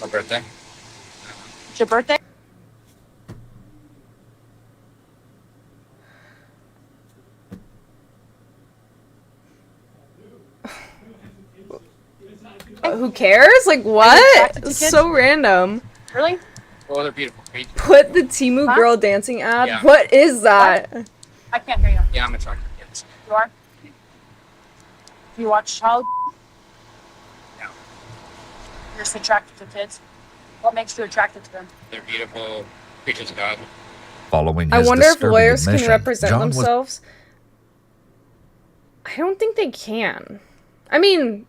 My birthday. It's your birthday? Who cares? Like, what? It's so random. Really? Well, they're beautiful. Put the Timu Huh? girl dancing ad? Yeah. What is that? I can't hear you. Yeah, I'm attracted to kids. You are? You watch child? No. You're just attracted to kids? What makes you attracted to them? They're beautiful creatures of God. Following I his wonder if disturbing lawyers can admission, represent John was themselves. I don't think they can. I mean,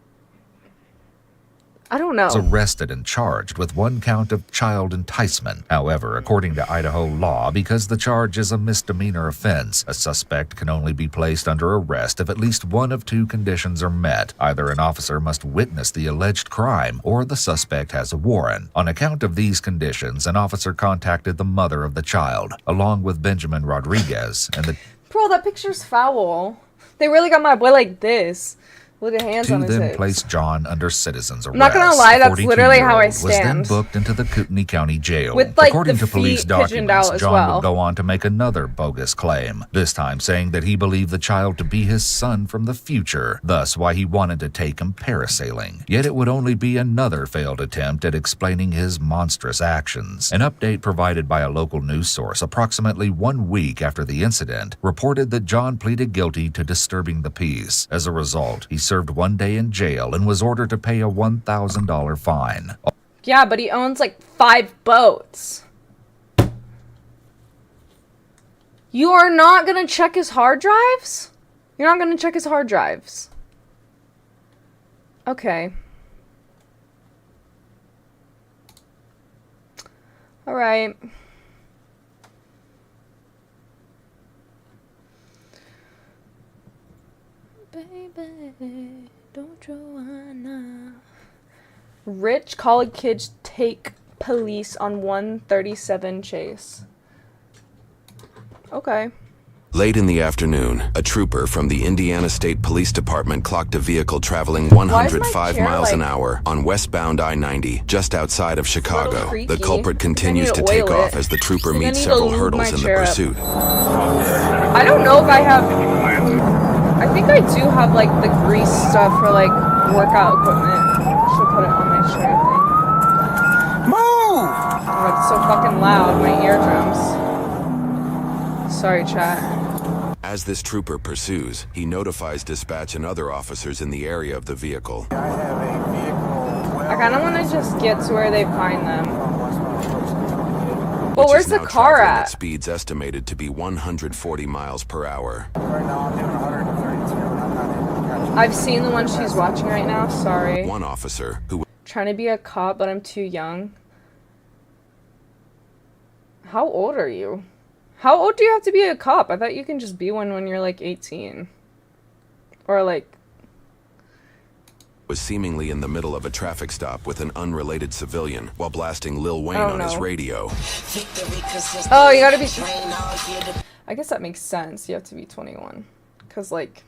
I don't know. arrested and charged with one count of child enticement. However, according to Idaho law, because the charge is a misdemeanor offense, a suspect can only be placed under arrest if at least one of two conditions are met. Either an officer must witness the alleged crime, or the suspect has a warrant. On account of these conditions, an officer contacted the mother of the child, along with Benjamin Rodriguez, and the Bro, that picture's foul. They really got my boy like this. With the hands two on his then hips. placed John under citizen's arrest. I'm not gonna lie, that's The literally how I 42-year-old was then stand. booked into the Kootenai County Jail. With, like, According the to police feet pigeoned documents, out as John well. would go on to make another bogus claim, this time saying that he believed the child to be his son from the future, thus why he wanted to take him parasailing. Yet it would only be another failed attempt at explaining his monstrous actions. An update provided by a local news source approximately 1 week after the incident reported that John pleaded guilty to disturbing the peace. As a result, he served 1 day in jail and was ordered to pay a $1,000 fine. Yeah, but he owns like 5 boats. You are not gonna check his hard drives? You're not gonna check his hard drives. Okay. Alright. Baby, don't you wanna... Rich college kids take police on 137 chase. Okay. Late in the afternoon, a trooper from the Indiana State Police Department clocked a vehicle traveling Why is my 105 chair, miles an like, hour on westbound I-90, just outside of Chicago. creaky. The culprit I think I continues need to to take oil off it. as the trooper I think I meets need to several lube hurdles my in the chair up. pursuit. I don't know if I have... I think I do have, like, the grease stuff for, like, workout equipment. Should put it on my chair thing. Move! Oh, it's so fucking loud. My eardrums. Sorry, chat. As this trooper pursues, he notifies dispatch and other officers in the area of the vehicle. I kind of want to just get to where they find them. But which where's is the now car traveling at? speeds estimated to be 140 miles per hour. I've seen the one she's watching right now. Sorry. One officer, who Trying to be a cop, but I'm too young. How old are you? How old do you have to be a cop? I thought you can just be one when you're like 18. Or like, was seemingly in the middle of a traffic stop with an unrelated civilian while blasting Lil Wayne Oh, on his no. radio. oh, you gotta be. I guess that makes sense. You have to be 21. Because, like,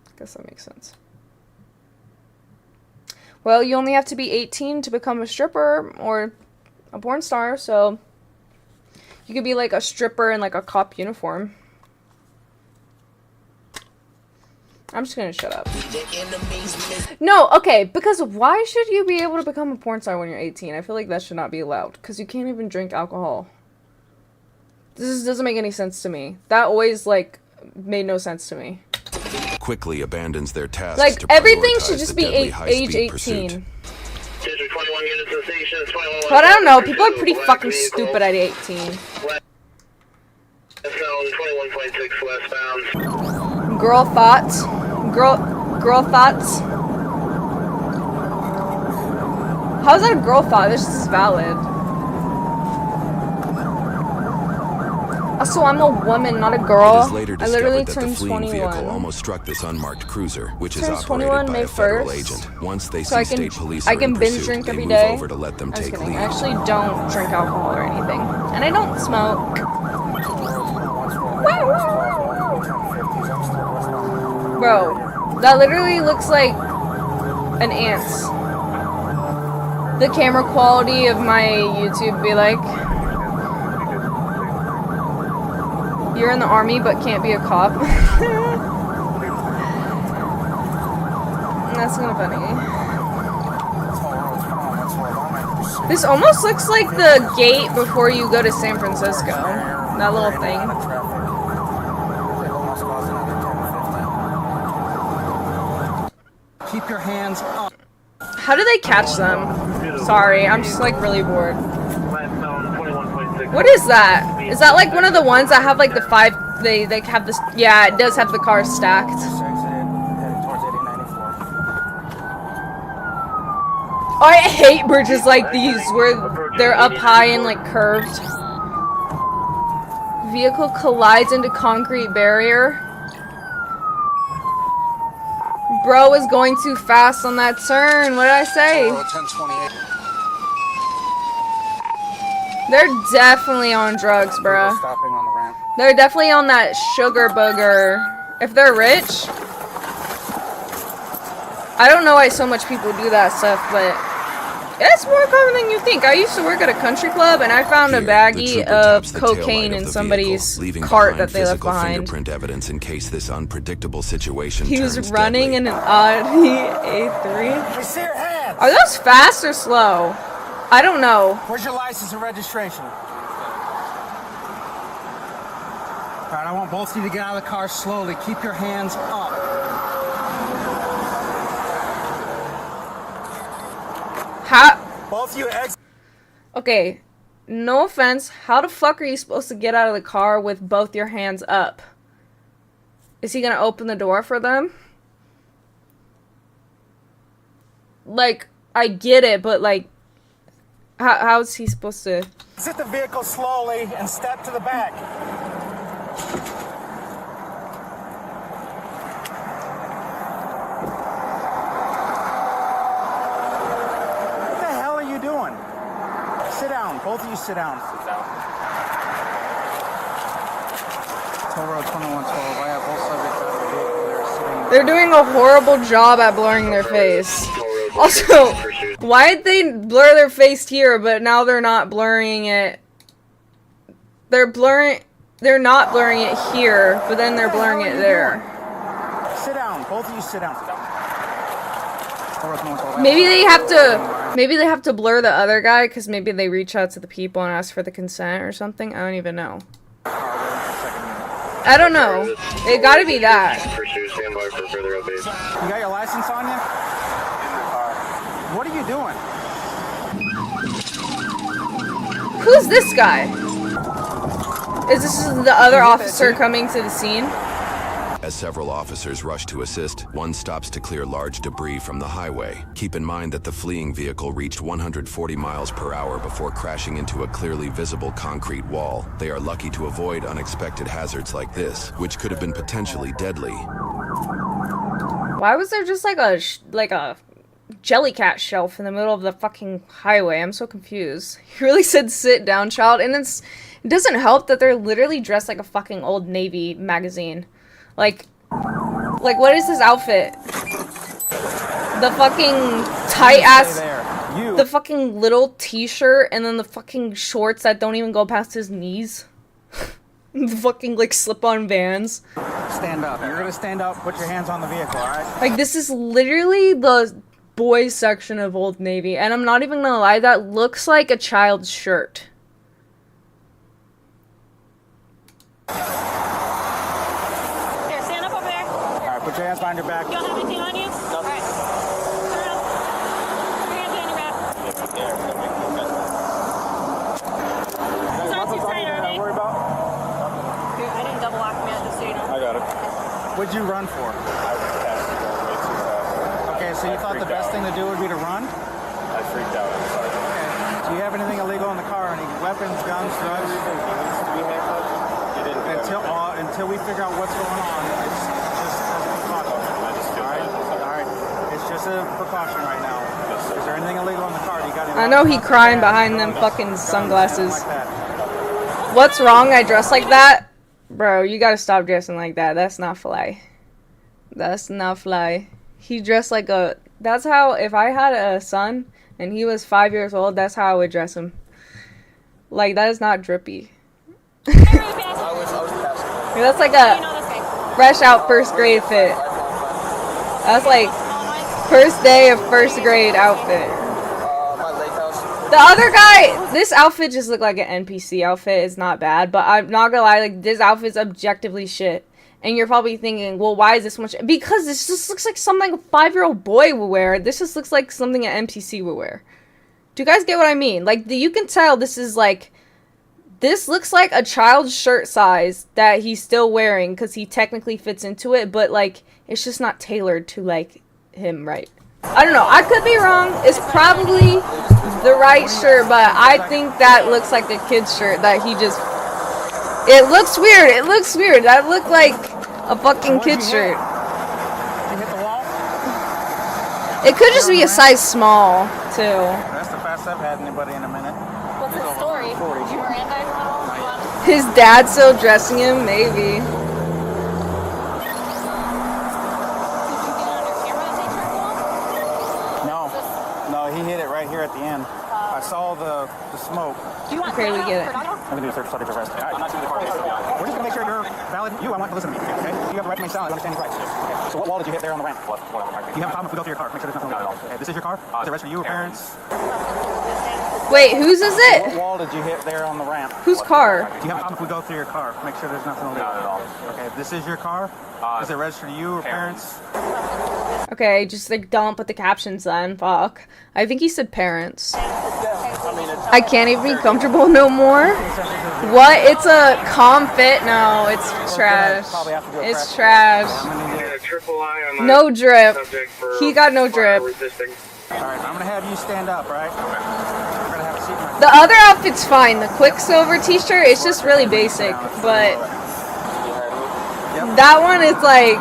I guess that makes sense. Well, you only have to be 18 to become a stripper or a porn star, so you could be like a stripper in like a cop uniform. I'm just gonna shut up. No, okay, because why should you be able to become a porn star when you're 18? I feel like that should not be allowed, because you can't even drink alcohol. This doesn't make any sense to me. That always, like, made no sense to me. Quickly abandons their tasks Like, to everything prioritize should just the be deadly age high-speed 18. pursuit. But I don't know, people are pretty fucking stupid at 18. Girl thoughts. Girl thoughts. How's that a girl thought? This is valid. Also, I'm a woman, not a girl. It is later I literally discovered that the turned fleeing 21. vehicle almost struck this unmarked cruiser, which is Turned operated 21 by May a federal 1st. agent. Once they So see I can- state police I are can in binge pursuit, drink they every move day. over to let them I'm just take kidding. lead. I actually don't drink alcohol or anything. And I don't smoke. Bro, that literally looks like an ant. The camera quality of my YouTube be like, you're in the army but can't be a cop. That's kind of funny. This almost looks like the gate before you go to San Francisco. That little thing. Keep your hands up. How do they catch them? Sorry, I'm just like really bored. What is that? Is that like one of the ones that have like the 5, they have this, yeah, it does have the cars stacked. Oh, I hate bridges like these where they're up high and like curved. Vehicle collides into concrete barrier. Bro is going too fast on that turn. What did I say? They're definitely on drugs, bruh. They're definitely on that sugar booger. If they're rich. I don't know why so much people do that stuff, but it's more common than you think. I used to work at a country club and I found a baggie of cocaine in somebody's cart that they left behind. Fingerprint evidence in case this unpredictable situation He was turns running deadly. in an Audi A3. We see your hands. Are those fast or slow? I don't know. Where's your license and registration? All right, I want both of you to get out of the car slowly. Keep your hands up. How? Both of you exit. Okay, no offense. How the fuck are you supposed to get out of the car with both your hands up? Is he gonna open the door for them? Like, I get it, but like, how is he supposed to? Exit the vehicle slowly and step to the back. What the hell are you doing? Sit down. Both of you sit down. Sit down. Toll Road 2112. I have both subjects out of the vehicle. They're sitting. They're doing a horrible job at blurring their face. Also, why did they blur their face here, but now they're not blurring it? They're not blurring it here, but then they're blurring it there. Sit down. Both of you sit down. Toll Road 2112. Maybe they have to blur the other guy because maybe they reach out to the people and ask for the consent or something. I don't even know. I don't know. It gotta be that. You got your license on you? What are you doing? Who's this guy? Is this the other officer coming to the scene? As several officers rush to assist, one stops to clear large debris from the highway. Keep in mind that the fleeing vehicle reached 140 miles per hour before crashing into a clearly visible concrete wall. They are lucky to avoid unexpected hazards like this, which could have been potentially deadly. Why was there just like a Jellycat shelf in the middle of the fucking highway? I'm so confused. He really said sit down, child, and it doesn't help that they're literally dressed like a fucking Old Navy magazine. Like what is this outfit? The fucking tight ass, the fucking little t-shirt, and then the fucking shorts that don't even go past his knees. The fucking like slip-on Vans. Stand up. You're gonna stand up, put your hands on the vehicle, alright? Like, this is literally the boys section of Old Navy, and I'm not even gonna lie, that looks like a child's shirt. Here, stand up over there. Alright, put your hands behind your back. You don't have anything on you? All right. Turn up. Put your hands behind your back. Those aren't too tight, are they? Worry about? Here, I didn't double lock me out, just so you know. I got it. What'd you run for? Okay, so you thought the best thing to do would be to run? I freaked out. I'm sorry. Okay. Do you have anything illegal in the car? Any weapons, guns, drugs? Until we figure out what's going on, it's just a precaution. Alright? It's just a precaution right now. Is there anything illegal in the car? Do you got any I know he crying behind them fucking sunglasses. What's wrong? I dress like that? Bro, you gotta stop dressing like that. That's not fly. That's not fly. He dressed like a... That's how... If I had a son and he was 5 years old, that's how I would dress him. Like, that is not drippy. That's like a fresh out first grade fit. That's like first day of first grade outfit. The other guy, this outfit just looked like an NPC outfit. It's not bad, but I'm not gonna lie, like, this outfit's objectively shit. And you're probably thinking, well, why is this much? Because this just looks like something a 5-year-old boy would wear. This just looks like something an NPC would wear. Do you guys get what I mean? Like, you can tell this is like... This looks like a child's shirt size that he's still wearing because he technically fits into it, but, like, it's just not tailored to, like, him right. I don't know. I could be wrong. It's probably the right shirt, but I think that looks like a kid's shirt that he just... It looks weird. It looks weird. That looked like a fucking kid's shirt. It could just be a size small, too. That's the fastest I've had anybody in a minute. What's the story? Did you Mirandize at all? His dad still dressing him? Maybe. No, he hit it right here at the end. I saw the smoke. Okay, we get it. I'm gonna do a search subject arrest. All right. We're just gonna make sure you're valid. I want you to listen to me. Okay? You have the right to remain silent. You understand your rights. Okay. So what wall did you hit there on the ramp? What on the ramp? Do you have a problem if we go to your car? Make sure there's nothing illegal. Okay. This is your car. Is it registered to you or parents? Wait, whose is it? What wall did you hit there on the ramp? Whose car? Do you have a problem if we go through your car? Make sure there's nothing illegal. Not at all. Okay. This is your car. Is it registered to you or parents? Okay, just like don't put the captions then. Fuck. I think he said parents. I can't even be comfortable no more. What? It's a calm fit? No, it's trash. It's trash. No drip. He got no drip. Alright, I'm gonna have you stand up, right? We're gonna have a seat. The other outfit's fine. The Quicksilver t-shirt, it's just really basic, but that one is like,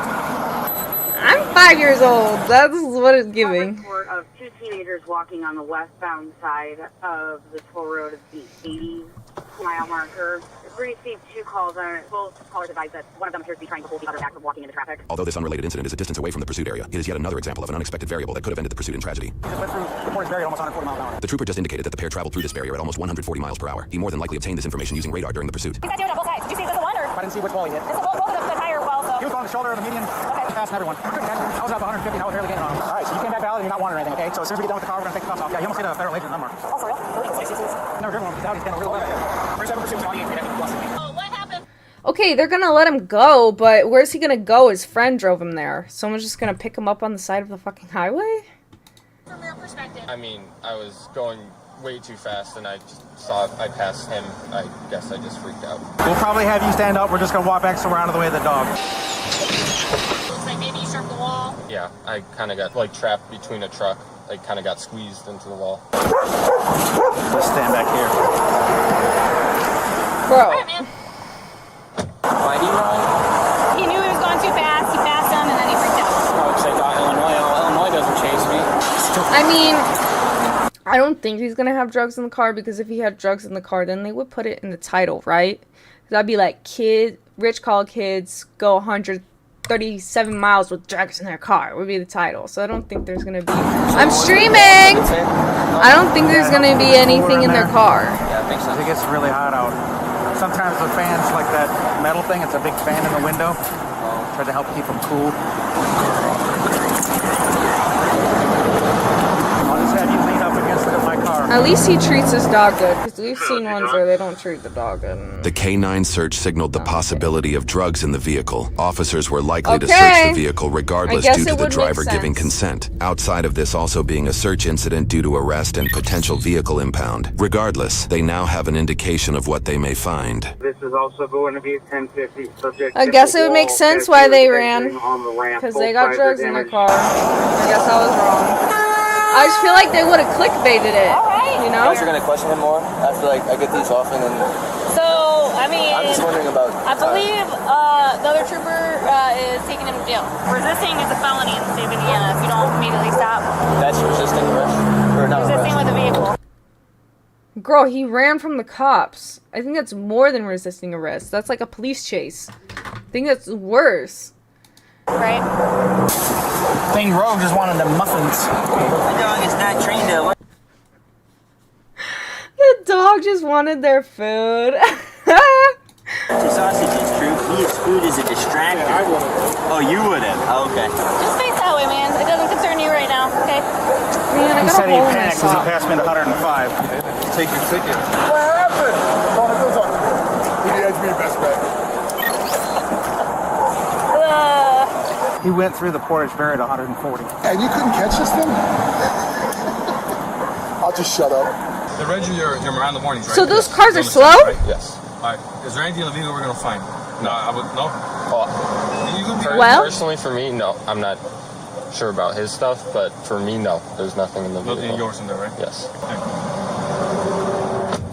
I'm 5 years old. That's what it's giving. Report of two teenagers walking on the westbound side of the toll road of the 80-mile marker. We received two calls on it. Both callers advised that one of them appears to be trying to hold the other back from walking into traffic. Although this unrelated incident is a distance away from the pursuit area, it is yet another example of an unexpected variable that could have ended the pursuit in tragedy. Just went through the Portage barrier at almost 140 miles an hour. The trooper just indicated that the pair traveled through this barrier at almost 140 miles per hour. He more than likely obtained this information using radar during the pursuit. He's not doing it on both sides. Did you see this one or? I didn't see which wall he hit. This is both of the tire well, so. He was on the shoulder of the median. Okay. Passing everyone. I was up 150 and I was barely getting on him. Alright, so you came back valid and you're not wanting anything, okay? So as soon as we get done with the car, we're gonna take the cuffs off. Yeah, you almost hit a federal agent number. Oh, for real? Never driven one without he's down real well. First ever pursuit, 28 plus. Okay, they're gonna let him go, but where's he gonna go? His friend drove him there. Someone's just gonna pick him up on the side of the fucking highway? From your perspective. I mean, I was going way too fast and I just saw I passed him. I guess I just freaked out. We'll probably have you stand up. We're just gonna walk back so we're out of the way of the dog. Looks like maybe you struck the wall. Yeah, I kind of got like trapped between a truck. I kind of got squeezed into the wall. Let's stand back here. Bro. Why do you run? He knew he was going too fast. He passed him and then he I mean, I don't think he's gonna have drugs in the car, because if he had drugs in the car, then they would put it in the title, right? That'd be like, rich college kids go 137 miles with drugs in their car, would be the title. So I don't think there's gonna be. I'm streaming. I don't think there's gonna be anything in their car. Yeah, I think so. It gets really hot out. Sometimes the fans, like that metal thing, it's a big fan in the window. Try to help keep them cool. I'll just have you lean up against my car. At least he treats his dog good, because we've seen ones where they don't treat the dog good. The K9 search signaled the possibility of drugs in the vehicle. Officers were likely to search the vehicle regardless due to the driver giving consent. Outside of this also being a search incident due to arrest and potential vehicle impound. Regardless, they now have an indication of what they may find. This is also going to be 1050. Subject I guess it would make sense why they ran, because they got drugs in their car. I guess I was wrong. I just feel like they would have clickbaited it, you know? You guys are going to question him more after like I get these off and then... So, I mean... I'm just wondering about... I believe the other trooper is taking him to jail. Resisting is a felony in the state of Indiana if you don't immediately stop. That's resisting arrest? Or not resisting with a vehicle. Girl, he ran from the cops. I think that's more than resisting arrest. That's like a police chase. I think that's worse. Right? Thing Rogue just wanted the muffins. The dog is not trained to... The dog just wanted their food. The sausages, True. His food is a distraction. I would have. Oh, you would have? Oh, okay. Just face that way, man. It doesn't concern you right now, okay? Man, I He got said a he hole in my panicked because he sock. passed me at 105. Take your ticket. What happened? He had to be your best bet. He went through the Portage Ferry at 140. And you couldn't catch this thing? I'll just shut up. They read you your Miranda warnings, right? So those Yes. cars are You understand, slow? right? Yes. All right. Is there anything illegal we're gonna find? No, I would no. Personally, for me, no. I'm not sure about his stuff, but for me, no. There's nothing in the vehicle. Nothing yours in there, right? Yes.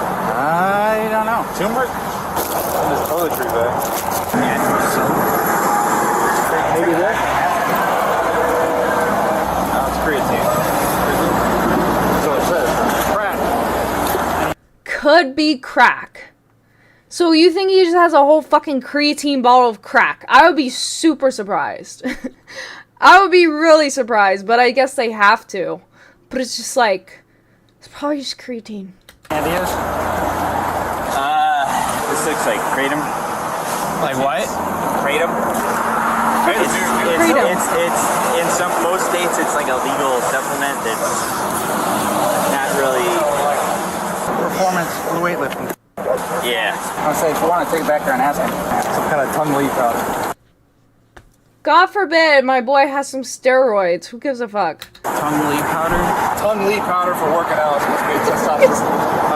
I don't know. Turmeric? And this toiletry bag. Maybe that? No, it's creatine. So it says. Crack. Could be crack. So you think he just has a whole fucking creatine bottle of crack? I would be super surprised. I would be really surprised, but I guess they have to. But it's just like, it's probably just creatine. Ideas? This looks like kratom. Like what? Kratom. It's in most states it's like a legal supplement that's not really Performance weightlifting. Yeah. I'll say if you want to take it back there and ask him. Some kind of tongue leaf powder. God forbid my boy has some steroids. Who gives a fuck? Tongue leaf powder? Tongue leaf powder for working out.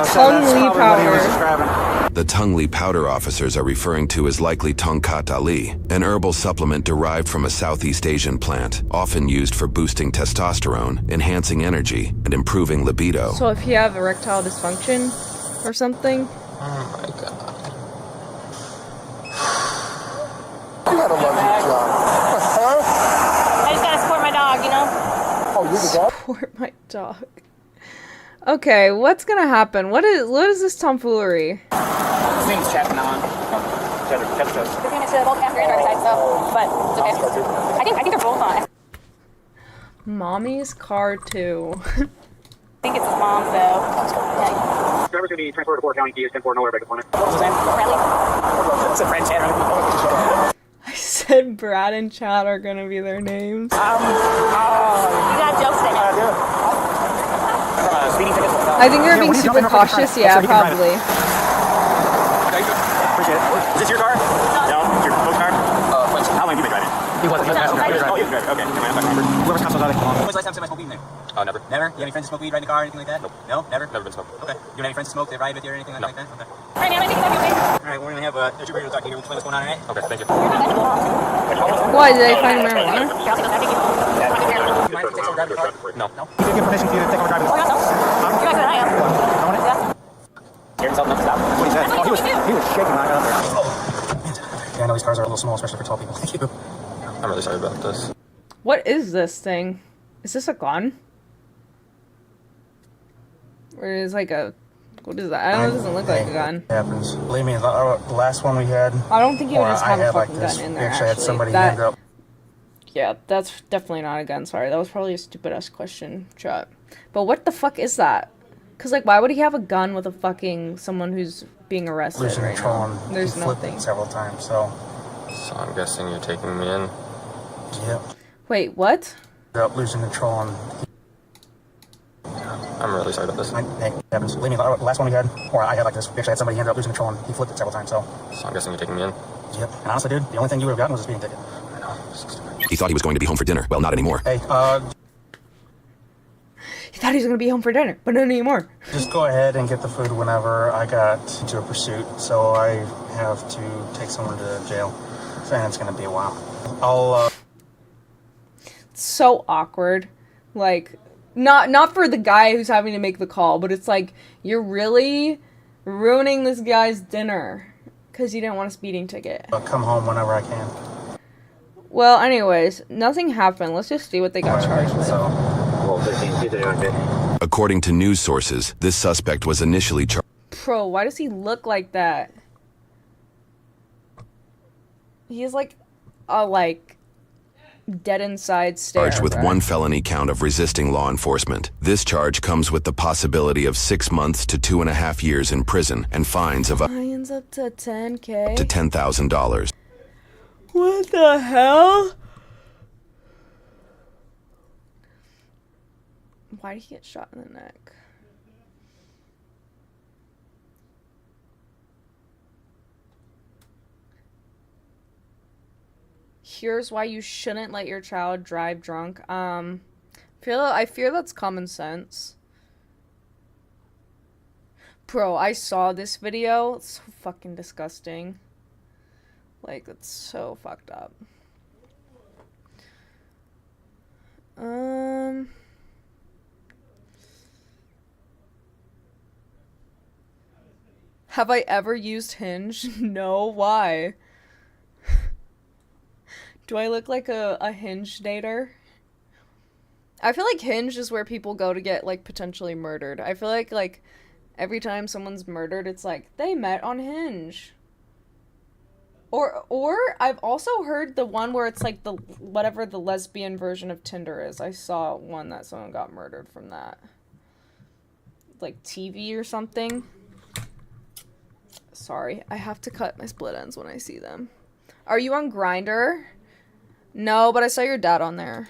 Tongue leaf powder. The Tungli powder officers are referring to as likely Tongkat Ali, an herbal supplement derived from a Southeast Asian plant, often used for boosting testosterone, enhancing energy, and improving libido. So if you have erectile dysfunction or something? Oh my god. You gotta love your job. I just gotta support my dog, you know? Oh, you're the dog? Support my dog. Okay, what's gonna happen? What is this tomfoolery? His name's Chapman. Between the two, both passenger and driver side, so, but it's okay. I think they're both on. Mommy's car too. I think it's his mom, so. Yeah. Driver's going to be transferred to Porter County, DS 10-4, nowhere, big appointment. What's his name? Bradley. It's a French chat. I said Brad and Chad are gonna be their names. You got jokes in it. I think they're being super cautious, yeah, probably. Appreciate it. Is this your car? No. Your own car? How long have you been driving? He wasn't. Oh, you drive. Okay. Whoever's cops out of Columbus. When was the last time somebody smoked weed in there? Never. Never? You have any friends that smoke weed, ride in the car, anything like that? Nope. No? Never? Never been smoked. Okay. You have any friends that smoke, they ride with you or anything like that? Okay. Alright, man, I think it's okay. Alright, we're gonna have a trooper here to talk to you. We'll explain what's going on, alright? Okay, thank you. Why, did they find marijuana? No. He did give permission for you to take over driving. You guys said I am. Own it? Yeah. Hear himself not stop. That's what he said. Oh, he was shaking when I got up there. Yeah, I know these cars are a little small, especially for tall people. Thank you. I'm really sorry about this. What is this thing? Is this a gun? Or is like a, what is that? I don't know, it doesn't look like a gun. It happens. Believe me, the last one we had. I don't think you would or just I have a had fucking like this. gun in We there, actually had actually. somebody That- end up. Yeah, that's definitely not a gun. Sorry, that was probably a stupid-ass question, chat. But what the fuck is that? Because, like, why would he have a gun with a fucking someone who's being arrested Losing right control now? and There's he flipped nothing. it several times, so. So I'm guessing you're taking me in. Yep. Wait, what? Ended up losing control and. I'm really sorry about this. Hey, it happens. Believe me, the last one we had, or I had like this. We actually had somebody ended up losing control and he flipped it several times, so. So I'm guessing you're taking me in. Yep. And honestly, dude, the only thing you would have gotten was a speeding ticket. I know. He thought he was going to be home for dinner. Well, not anymore. Hey, He thought he was gonna be home for dinner, but not anymore. just go ahead and get the food whenever. I got into a pursuit, so I have to take someone to jail. And it's gonna be a while. I'll, It's so awkward. Like, not for the guy who's having to make the call, but it's like, you're really ruining this guy's dinner because you didn't want a speeding ticket. come home whenever I can. Well, anyways, nothing happened. Let's just see what they got charged with. According to news sources, this suspect was initially charged. Bro, why does he look like that? He is like a dead inside stare. Charged with bro. one felony count of resisting law enforcement. This charge comes with the possibility of 6 months to 2.5 years in prison and fines of up Fines up to 10K. to $10,000. What the hell? Why did he get shot in the neck? Here's why you shouldn't let your child drive drunk. I fear that's common sense. Bro, I saw this video. It's so fucking disgusting. Like, it's so fucked up. Have I ever used Hinge? No, why? Do I look like a Hinge dater? I feel like Hinge is where people go to get, like, potentially murdered. I feel like every time someone's murdered, it's like, they met on Hinge. Or I've also heard the one where it's like the whatever the lesbian version of Tinder is. I saw one that someone got murdered from that. Like TV or something. Sorry, I have to cut my split ends when I see them. Are you on Grindr? No, but I saw your dad on there.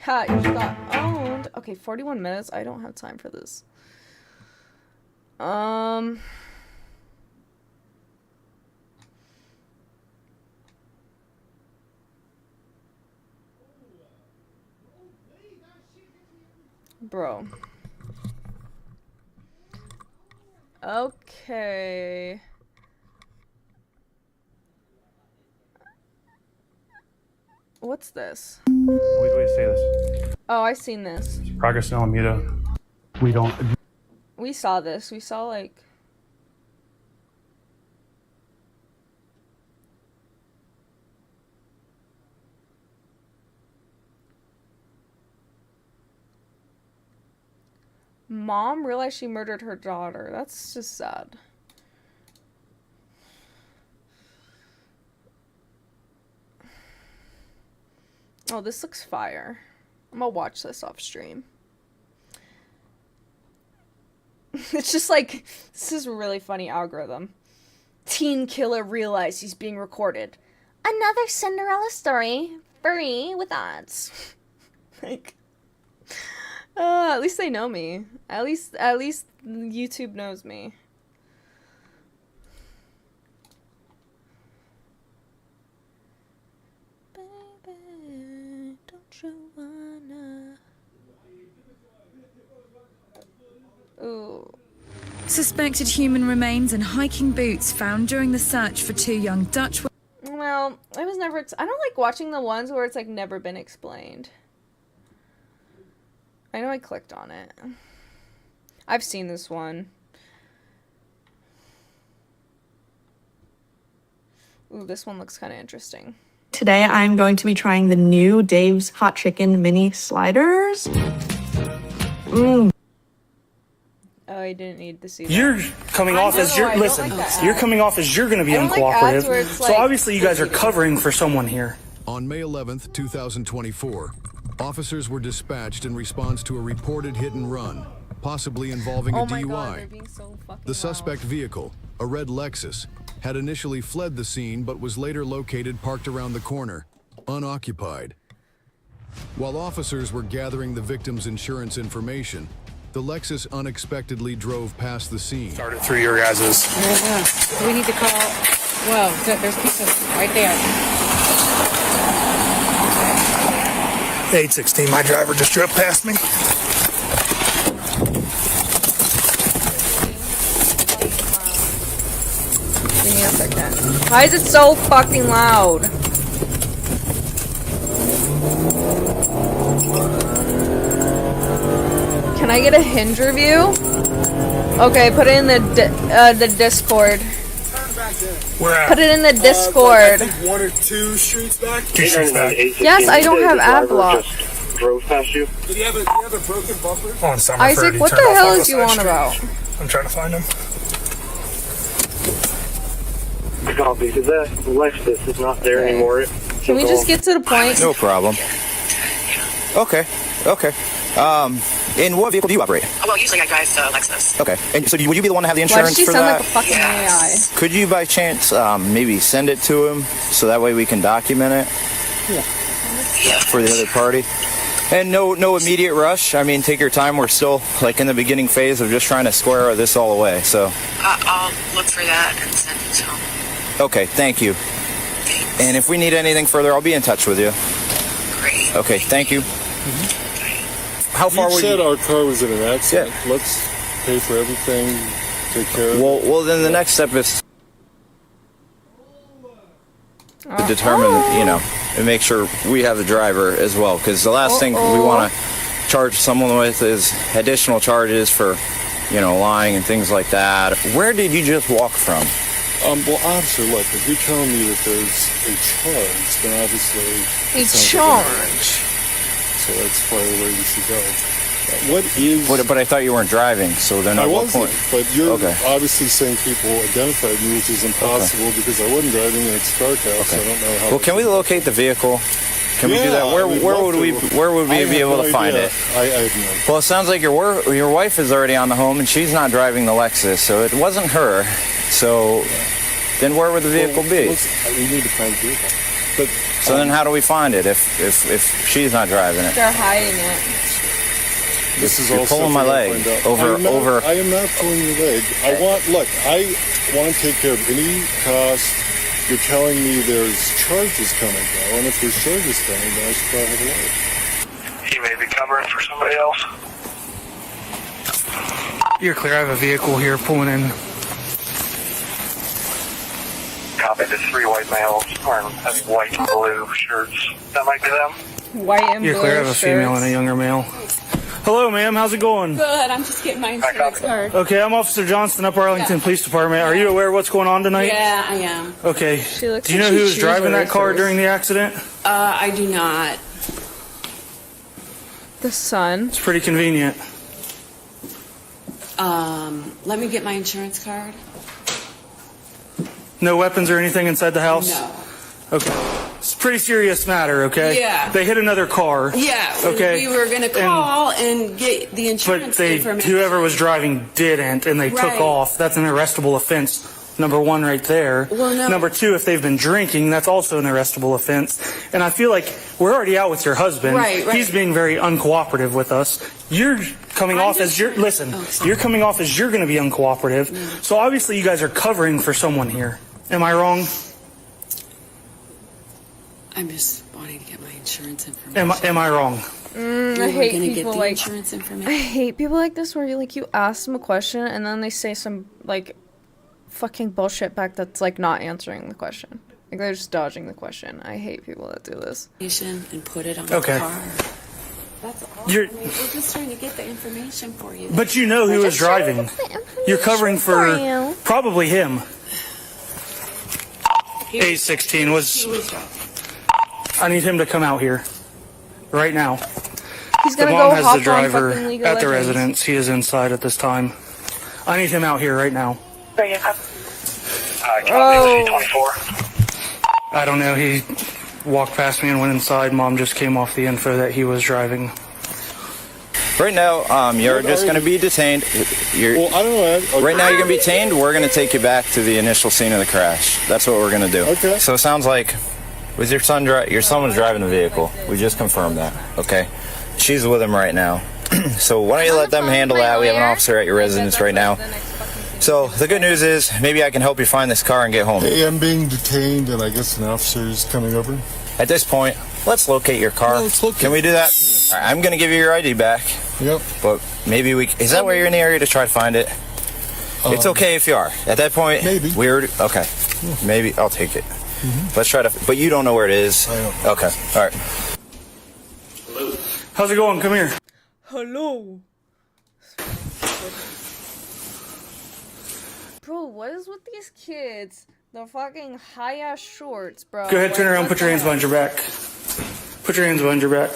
Ha, you just got owned. Okay, 41 minutes. I don't have time for this. Bro. Okay. What's this? Wait, say this. Oh, I seen this. Progress in Alameda. We don't. We saw this. We saw like. Mom realized she murdered her daughter. That's just sad. Oh, this looks fire. I'm gonna watch this off stream. It's just like, this is a really funny algorithm. Teen killer realized he's being recorded. Another Cinderella story. Free with odds. Like, at least they know me. At least YouTube knows me. Baby, don't you wanna? Ooh. Suspected human remains and hiking boots found during the search for two young Dutch. Well, I was never. I don't like watching the ones where it's like never been explained. I know I clicked on it. I've seen this one. Ooh, this one looks kind of interesting. Today I'm going to be trying the new Dave's Hot Chicken Mini Sliders. I didn't need to see that. You're coming off as you're you're coming off as you're going to be I don't like ads uncooperative. where it's So like- obviously you guys are covering for someone here. On May 11th, 2024, officers were dispatched in response to a reported hit and run, possibly involving a Oh my DUI. God, they're being so fucking The suspect vehicle, a red Lexus, had initially fled the scene but was later located parked around the corner, unoccupied. While officers were gathering the victim's insurance information, the Lexus unexpectedly drove past the scene. Started through your guys's. We need to call. Well, there's people right there. 816, my driver just drove past me. Give me a second. Why is it so fucking loud? Can I get a hinge review? Okay, put it in the Discord. Where at? Put it in the Discord. I think 1 or 2 streets back. Yes, I don't have ad block. Drove past you. Did he have a broken bumper? On Summerford, Isaac, he what the turned off hell on is you side on street. about? I'm trying to find him. Copy, because that Lexus is not there anymore. Can we just get to the point? No problem. Okay. And what vehicle do you operate? Well, usually I drive Lexus. Okay. And so would you be the one to have the Why insurance does she for sound that? like a fucking AI? Could you by chance maybe send it to him so that way we can document it for the other party? And no immediate rush. I mean, take your time. We're still like in the beginning phase of just trying to square this all away. So. I'll look for that and send it to him. Okay. Thank you. And if we need anything further, I'll be in touch with you. Great. Okay. Thank you. How far you were said you? our car was in an accident. Yeah. Let's pay for everything, take care of it. Well, then the next step is to determine, and make sure we have the driver as well. Because the last thing we want to charge someone with is additional charges for, lying and things like that. Where did you just walk from? Well, officer, look, if you're telling me that there's a charge, then obviously... A charge? So that's probably where you should go. What is... But I thought you weren't driving, so then I at what wasn't, point? but you're Okay. obviously saying people identified me, which is impossible because I wasn't driving and it's dark out, so I don't know how... Well, can we locate the vehicle? Can we do that? Where would we be able to find it? I have no idea. Well, it sounds like your wife is already on the home and she's not driving the Lexus, so it wasn't her. So then where would the vehicle be? We need to find the vehicle. But so then how do we find it if she's not driving it? They're hiding it. This is You're all pulling stuff my we gotta leg find out. over. I am not pulling your leg. I want to take care of any cost. You're telling me there's charges coming now, and if there's charges coming, then I should probably have a lawyer. He may be covering for somebody else. You're clear. I have a vehicle here pulling in. Copy. There's 3 white males wearing white and blue shirts. That might be them. White and You're blue clear. I have a female and a younger male. Hello, ma'am. How's it going? Good. I'm just getting my insurance card. Okay, I'm Officer Johnston, Upper Arlington Police Department. Are you aware of what's going on tonight? Yeah, I am. Okay. She looks Do you like know she who was chews driving that car erasers. during the accident? I do not. The sun. It's pretty convenient. Let me get my insurance card. No weapons or anything inside the house? No. Okay. It's a pretty serious matter, okay? Yeah. They hit another car. Yeah. Okay. We were going to call and get the insurance But information. whoever was driving didn't, and they Right. took off. That's an arrestable offense. Number 1 right there. Well, no. Number 2, if they've been drinking, that's also an arrestable offense. And I feel like we're already out with your husband. Right. He's being very uncooperative with us. You're coming off as you're going to be uncooperative. So obviously you guys are covering for someone here. Am I wrong? I'm just wanting to get my insurance information. Am I wrong? I We're hate gonna get people the like insurance information. I hate people like this where you ask them a question and then they say some fucking bullshit back that's not answering the question. They're just dodging the question. I hate people that do this. And put it on Okay. the car. That's all. You're- We're just trying to get the information for you. But you know who was driving. You're covering for probably him. 816 was. I need him to come out here right now. He's The gonna mom go has hop the driver on fucking League of at the Legends. residence. He is inside at this time. I need him out here right now. Oh. 24. I don't know. He walked past me and went inside. Mom just came off the info that he was driving. Right now, you're just going to be detained. Well, I don't know. Okay. Right now, you're going to be detained. We're going to take you back to the initial scene of the crash. That's what we're going to do. Okay. So it sounds like with your son was driving the vehicle. We just confirmed that. Okay. She's with him right now. So why don't you let them handle that? We have an officer at your residence right now. So the good news is maybe I can help you find this car and get home. Hey, I'm being detained, and I guess an officer is coming over. At this point, let's locate your car. Yeah, let's locate. Can we do that? All right, I'm going to give you your ID back. Yep. But maybe is that why you're in the area to try to find it? It's okay if you are. At that point, maybe. Okay. Maybe I'll take it. Let's try to. But you don't know where it is. I don't. Okay. All right. How's it going? Come here. Hello. Bro, what is with these kids? The fucking high ass shorts, bro. Go ahead, turn Like, around, what put your the hands behind your back. Put your hands behind your back.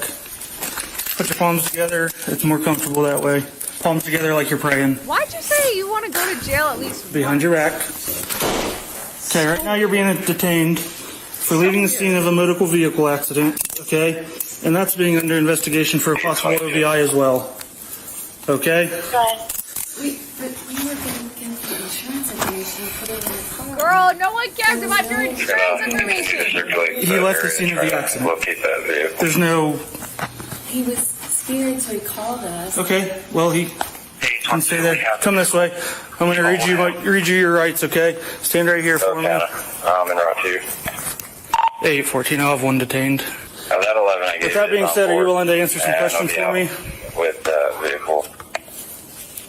Put your palms together. It's more comfortable that way. Palms together like you're praying. Why'd you say you want to go to jail at least Behind your back. Okay, right now you're being detained for leaving the scene of a motor vehicle accident, okay? And that's being under investigation for a possible OVI as well. Okay? Wait, but we were going to get the insurance information and put it in the car. Girl, no one cares about your insurance information. He left the scene of the accident. Locate that vehicle. There's no... He was scared, so he called us. Okay, well, he can stay there. Come this way. I'm going to read you your rights, okay? Stand right here for me. I'm in route 2. 814, I'll have one detained. That 11 I gave With that being said, are you willing to answer some and questions I'll for be me? out with the vehicle.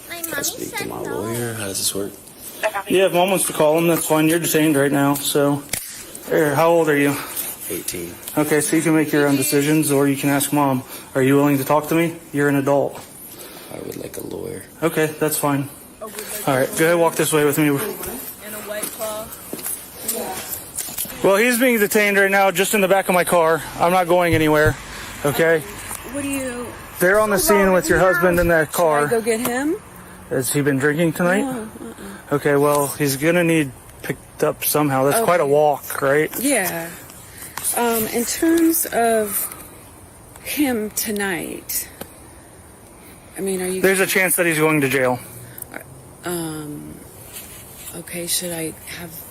Can I speak to my lawyer? How does this work? Yeah, if Mom wants to call him, that's fine. You're detained right now, so... Here, how old are you? 18. Okay, so you can make your own decisions, or you can ask Mom. Are you willing to talk to me? You're an adult. I would like a lawyer. Okay, that's fine. All right, go ahead, walk this way with me. And a white claw. Well, he's being detained right now just in the back of my car. I'm not going anywhere, okay? What do you... They're on the scene with your husband in that car. Should I go get him? Has he been drinking tonight? No. Okay, well, he's going to need picked up somehow. That's quite a walk, right? Yeah. In terms of him tonight, I mean, are you... There's a chance that he's going to jail. Okay, should I have...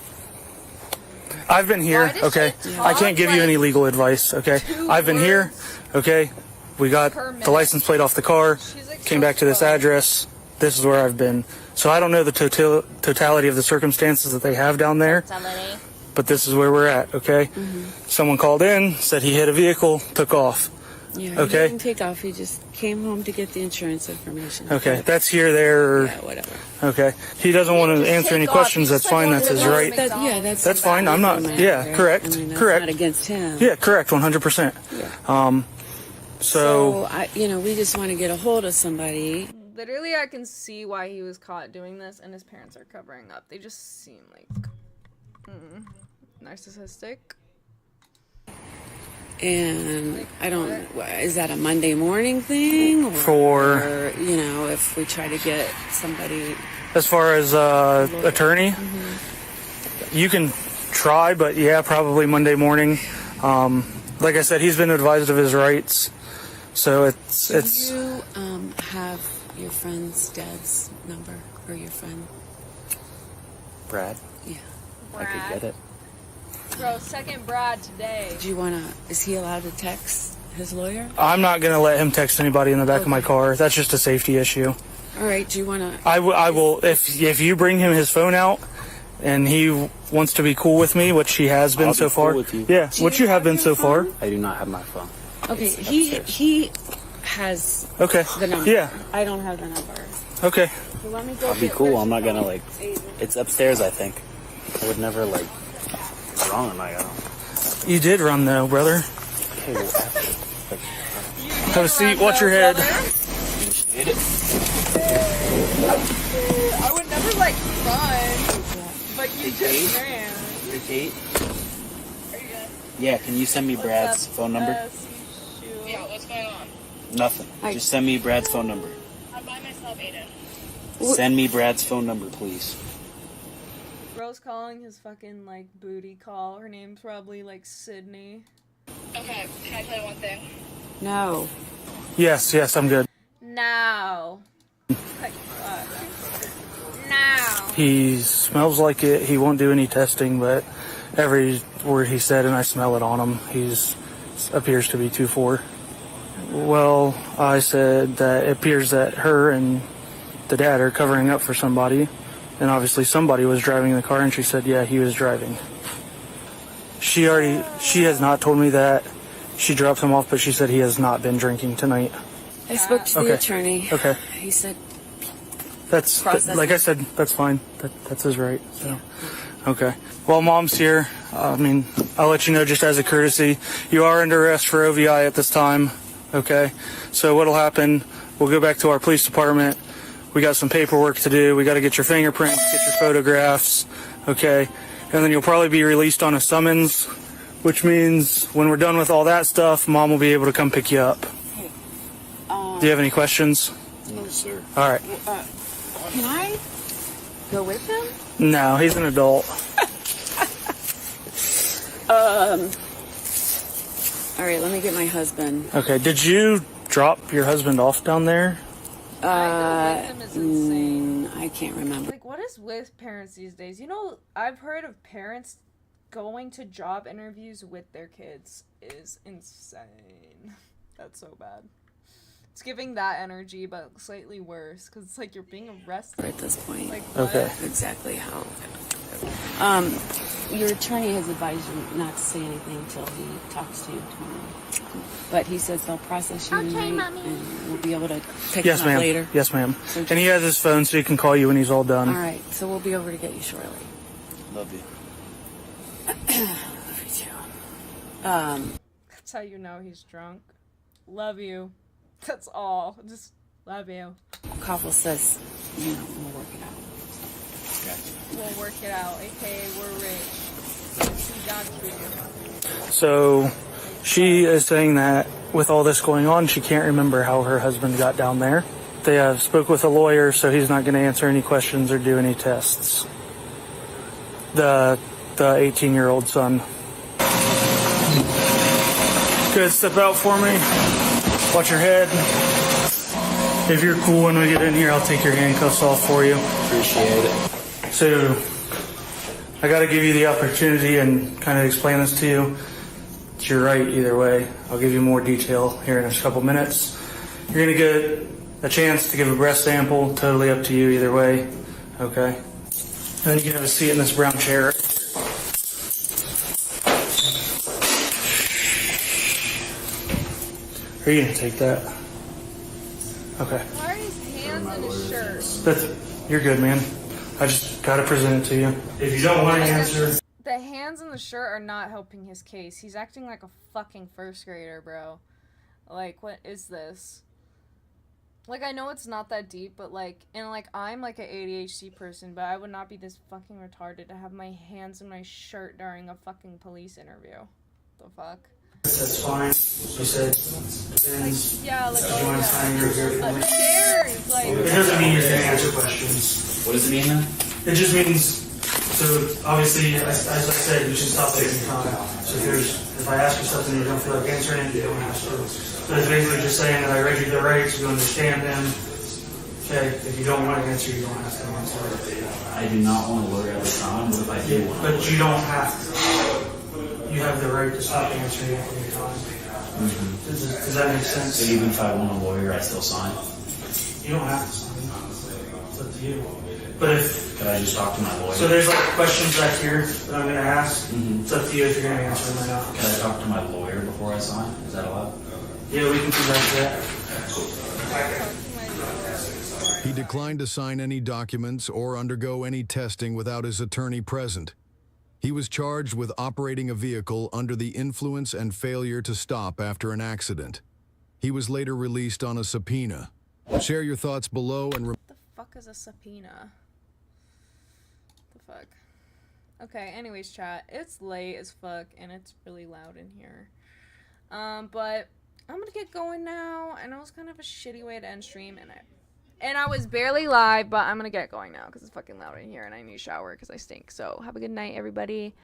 I've been here, okay? I can't give you any legal advice, okay? I've been here, okay? We got the license plate off the car, came back to this address. This is where I've been. So I don't know the totality of the circumstances that they have down there, but this is where we're at, okay? Someone called in, said he hit a vehicle, took off. Yeah, Okay. he didn't take off. He just came home to get the insurance information. Okay, that's here, there, or... Yeah, whatever. Okay. He doesn't want to answer any questions, that's fine, that's his right. That's fine, I'm not... Yeah, correct, I mean, that's correct. not against him. Yeah, correct, 100%. So we just want to get a hold of somebody. Literally, I can see why he was caught doing this, and his parents are covering up. They just seem like narcissistic. And I don't... Is that a Monday morning thing? Or, if we try to get somebody... As far as attorney, you can try, but yeah, probably Monday morning. Like I said, he's been advised of his rights, so it's... Do you have your friend's dad's number, or your friend? Brad? Yeah. I could get it. Bro, second Brad today. Do you want to... Is he allowed to text his lawyer? I'm not going to let him text anybody in the back of my car. That's just a safety issue. All right, do you want to... I will, if you bring him his phone out, and he wants to be cool with me, which he has been so far. With you. Yeah, which you have been so far. I do not have my phone. Okay, he has the number. Yeah. I don't have the number. Okay. So let me go I'll be get cool. I'm not gonna it's upstairs, I think. I would never wrong on my own. You did run though, brother. Okay, well, have a seat, watch your head. Hit it. I would never run, but you just ran. You're 8? Yeah, can you send me Brad's phone number? Yeah, what's going on? Nothing. Just send me Brad's phone number. I'm by myself, Aiden. Send me Brad's phone number, please. Bro's calling his fucking, like, booty call. Her name's probably, like, Sydney. Okay, can I tell you one thing? No. Yes, I'm good. Now. Like, now. He smells like it. He won't do any testing, but every word he said, and I smell it on him, appears to be 2-4. Well, I said that it appears that her and the dad are covering up for somebody, and obviously somebody was driving the car, and she said, yeah, he was driving. She has not told me that. She dropped him off, but she said he has not been drinking tonight. I spoke to the attorney. Okay. He said like I said, that's fine. That's his right. So, okay. Well, Mom's here. I'll let you know just as a courtesy. You are under arrest for OVI at this time. Okay. So what'll happen? We'll go back to our police department. We got some paperwork to do. We got to get your fingerprints, get your photographs. Okay. And then you'll probably be released on a summons, which means when we're done with all that stuff, Mom will be able to come pick you up. Do you have any questions? No, sir. All right. Can I go with him? No, he's an adult. All right, let me get my husband. Okay, did you drop your husband off down there? I can't remember. Like, what is with parents these days? You know, I've heard of parents going to job interviews with their kids is insane. That's so bad. It's giving that energy, but slightly worse, because it's like you're being arrested. At this point. Like, okay. Exactly how. Your attorney has advised you not to say anything until he talks to you tomorrow. But he says they'll process you tonight, and we'll be able to pick him up later. Yes, ma'am. So And he has his phone, so he can call you when he's all done. All right, so we'll be over to get you shortly. Love you. Love you too. That's how you know he's drunk. Love you. That's all. Just love you. Koppel says, we'll work it out. We'll work it out. AKA, we're rich. We got you. So she is saying that with all this going on, she can't remember how her husband got down there. They have spoke with a lawyer, so he's not going to answer any questions or do any tests. The 18-year-old son. Good, step out for me. Watch your head. If you're cool when we get in here, I'll take your handcuffs off for you. Appreciate it. So, I got to give you the opportunity and kind of explain this to you. It's your right either way. I'll give you more detail here in a couple minutes. You're going to get a chance to give a breath sample. Totally up to you either way. Okay? And then you can have a seat in this brown chair. Are you going to take that? Okay. Why are his hands in his shirt? You're good, man. I just got to present it to you. If you don't want to answer... The hands in the shirt are not helping his case. He's acting like a fucking first grader, bro. Like, what is this? Like, I know it's not that deep, but I'm like an ADHD person, but I would not be this fucking retarded to have my hands in my shirt during a fucking police interview. The fuck? That's fine. She said, depends. Yeah, like, Who cares? Like, it doesn't mean you're going to answer questions. What does it mean then? It just means, so obviously, as I said, you should stop taking time. So if I ask you something and you don't feel like answering it, you don't have to. So it's basically just saying that I read you the rights, you understand them. Okay, if you don't want to answer, you don't have to answer. I do not want to lawyer every time. What if I do want to? But you don't have to. You have the right to stop answering at any time. Mm-hmm. Does that make sense? So even if I want a lawyer, I still sign? You don't have to sign. It's up to you. But if... Could I just talk to my lawyer? So there's questions back here that I'm going to ask. Mm-hmm. It's up to you if you're going to answer them or not. Can I talk to my lawyer before I sign? Is that allowed? Yeah, we can do that. He declined to sign any documents or undergo any testing without his attorney present. He was charged with operating a vehicle under the influence and failure to stop after an accident. He was later released on a subpoena. Share your thoughts below and... What the fuck is a subpoena? The fuck? Okay, anyways, chat. It's late as fuck, and it's really loud in here. But I'm gonna get going now. I know it's kind of a shitty way to end stream, and And I was barely live, but I'm gonna get going now because it's fucking loud in here and I need to shower because I stink. So have a good night, everybody.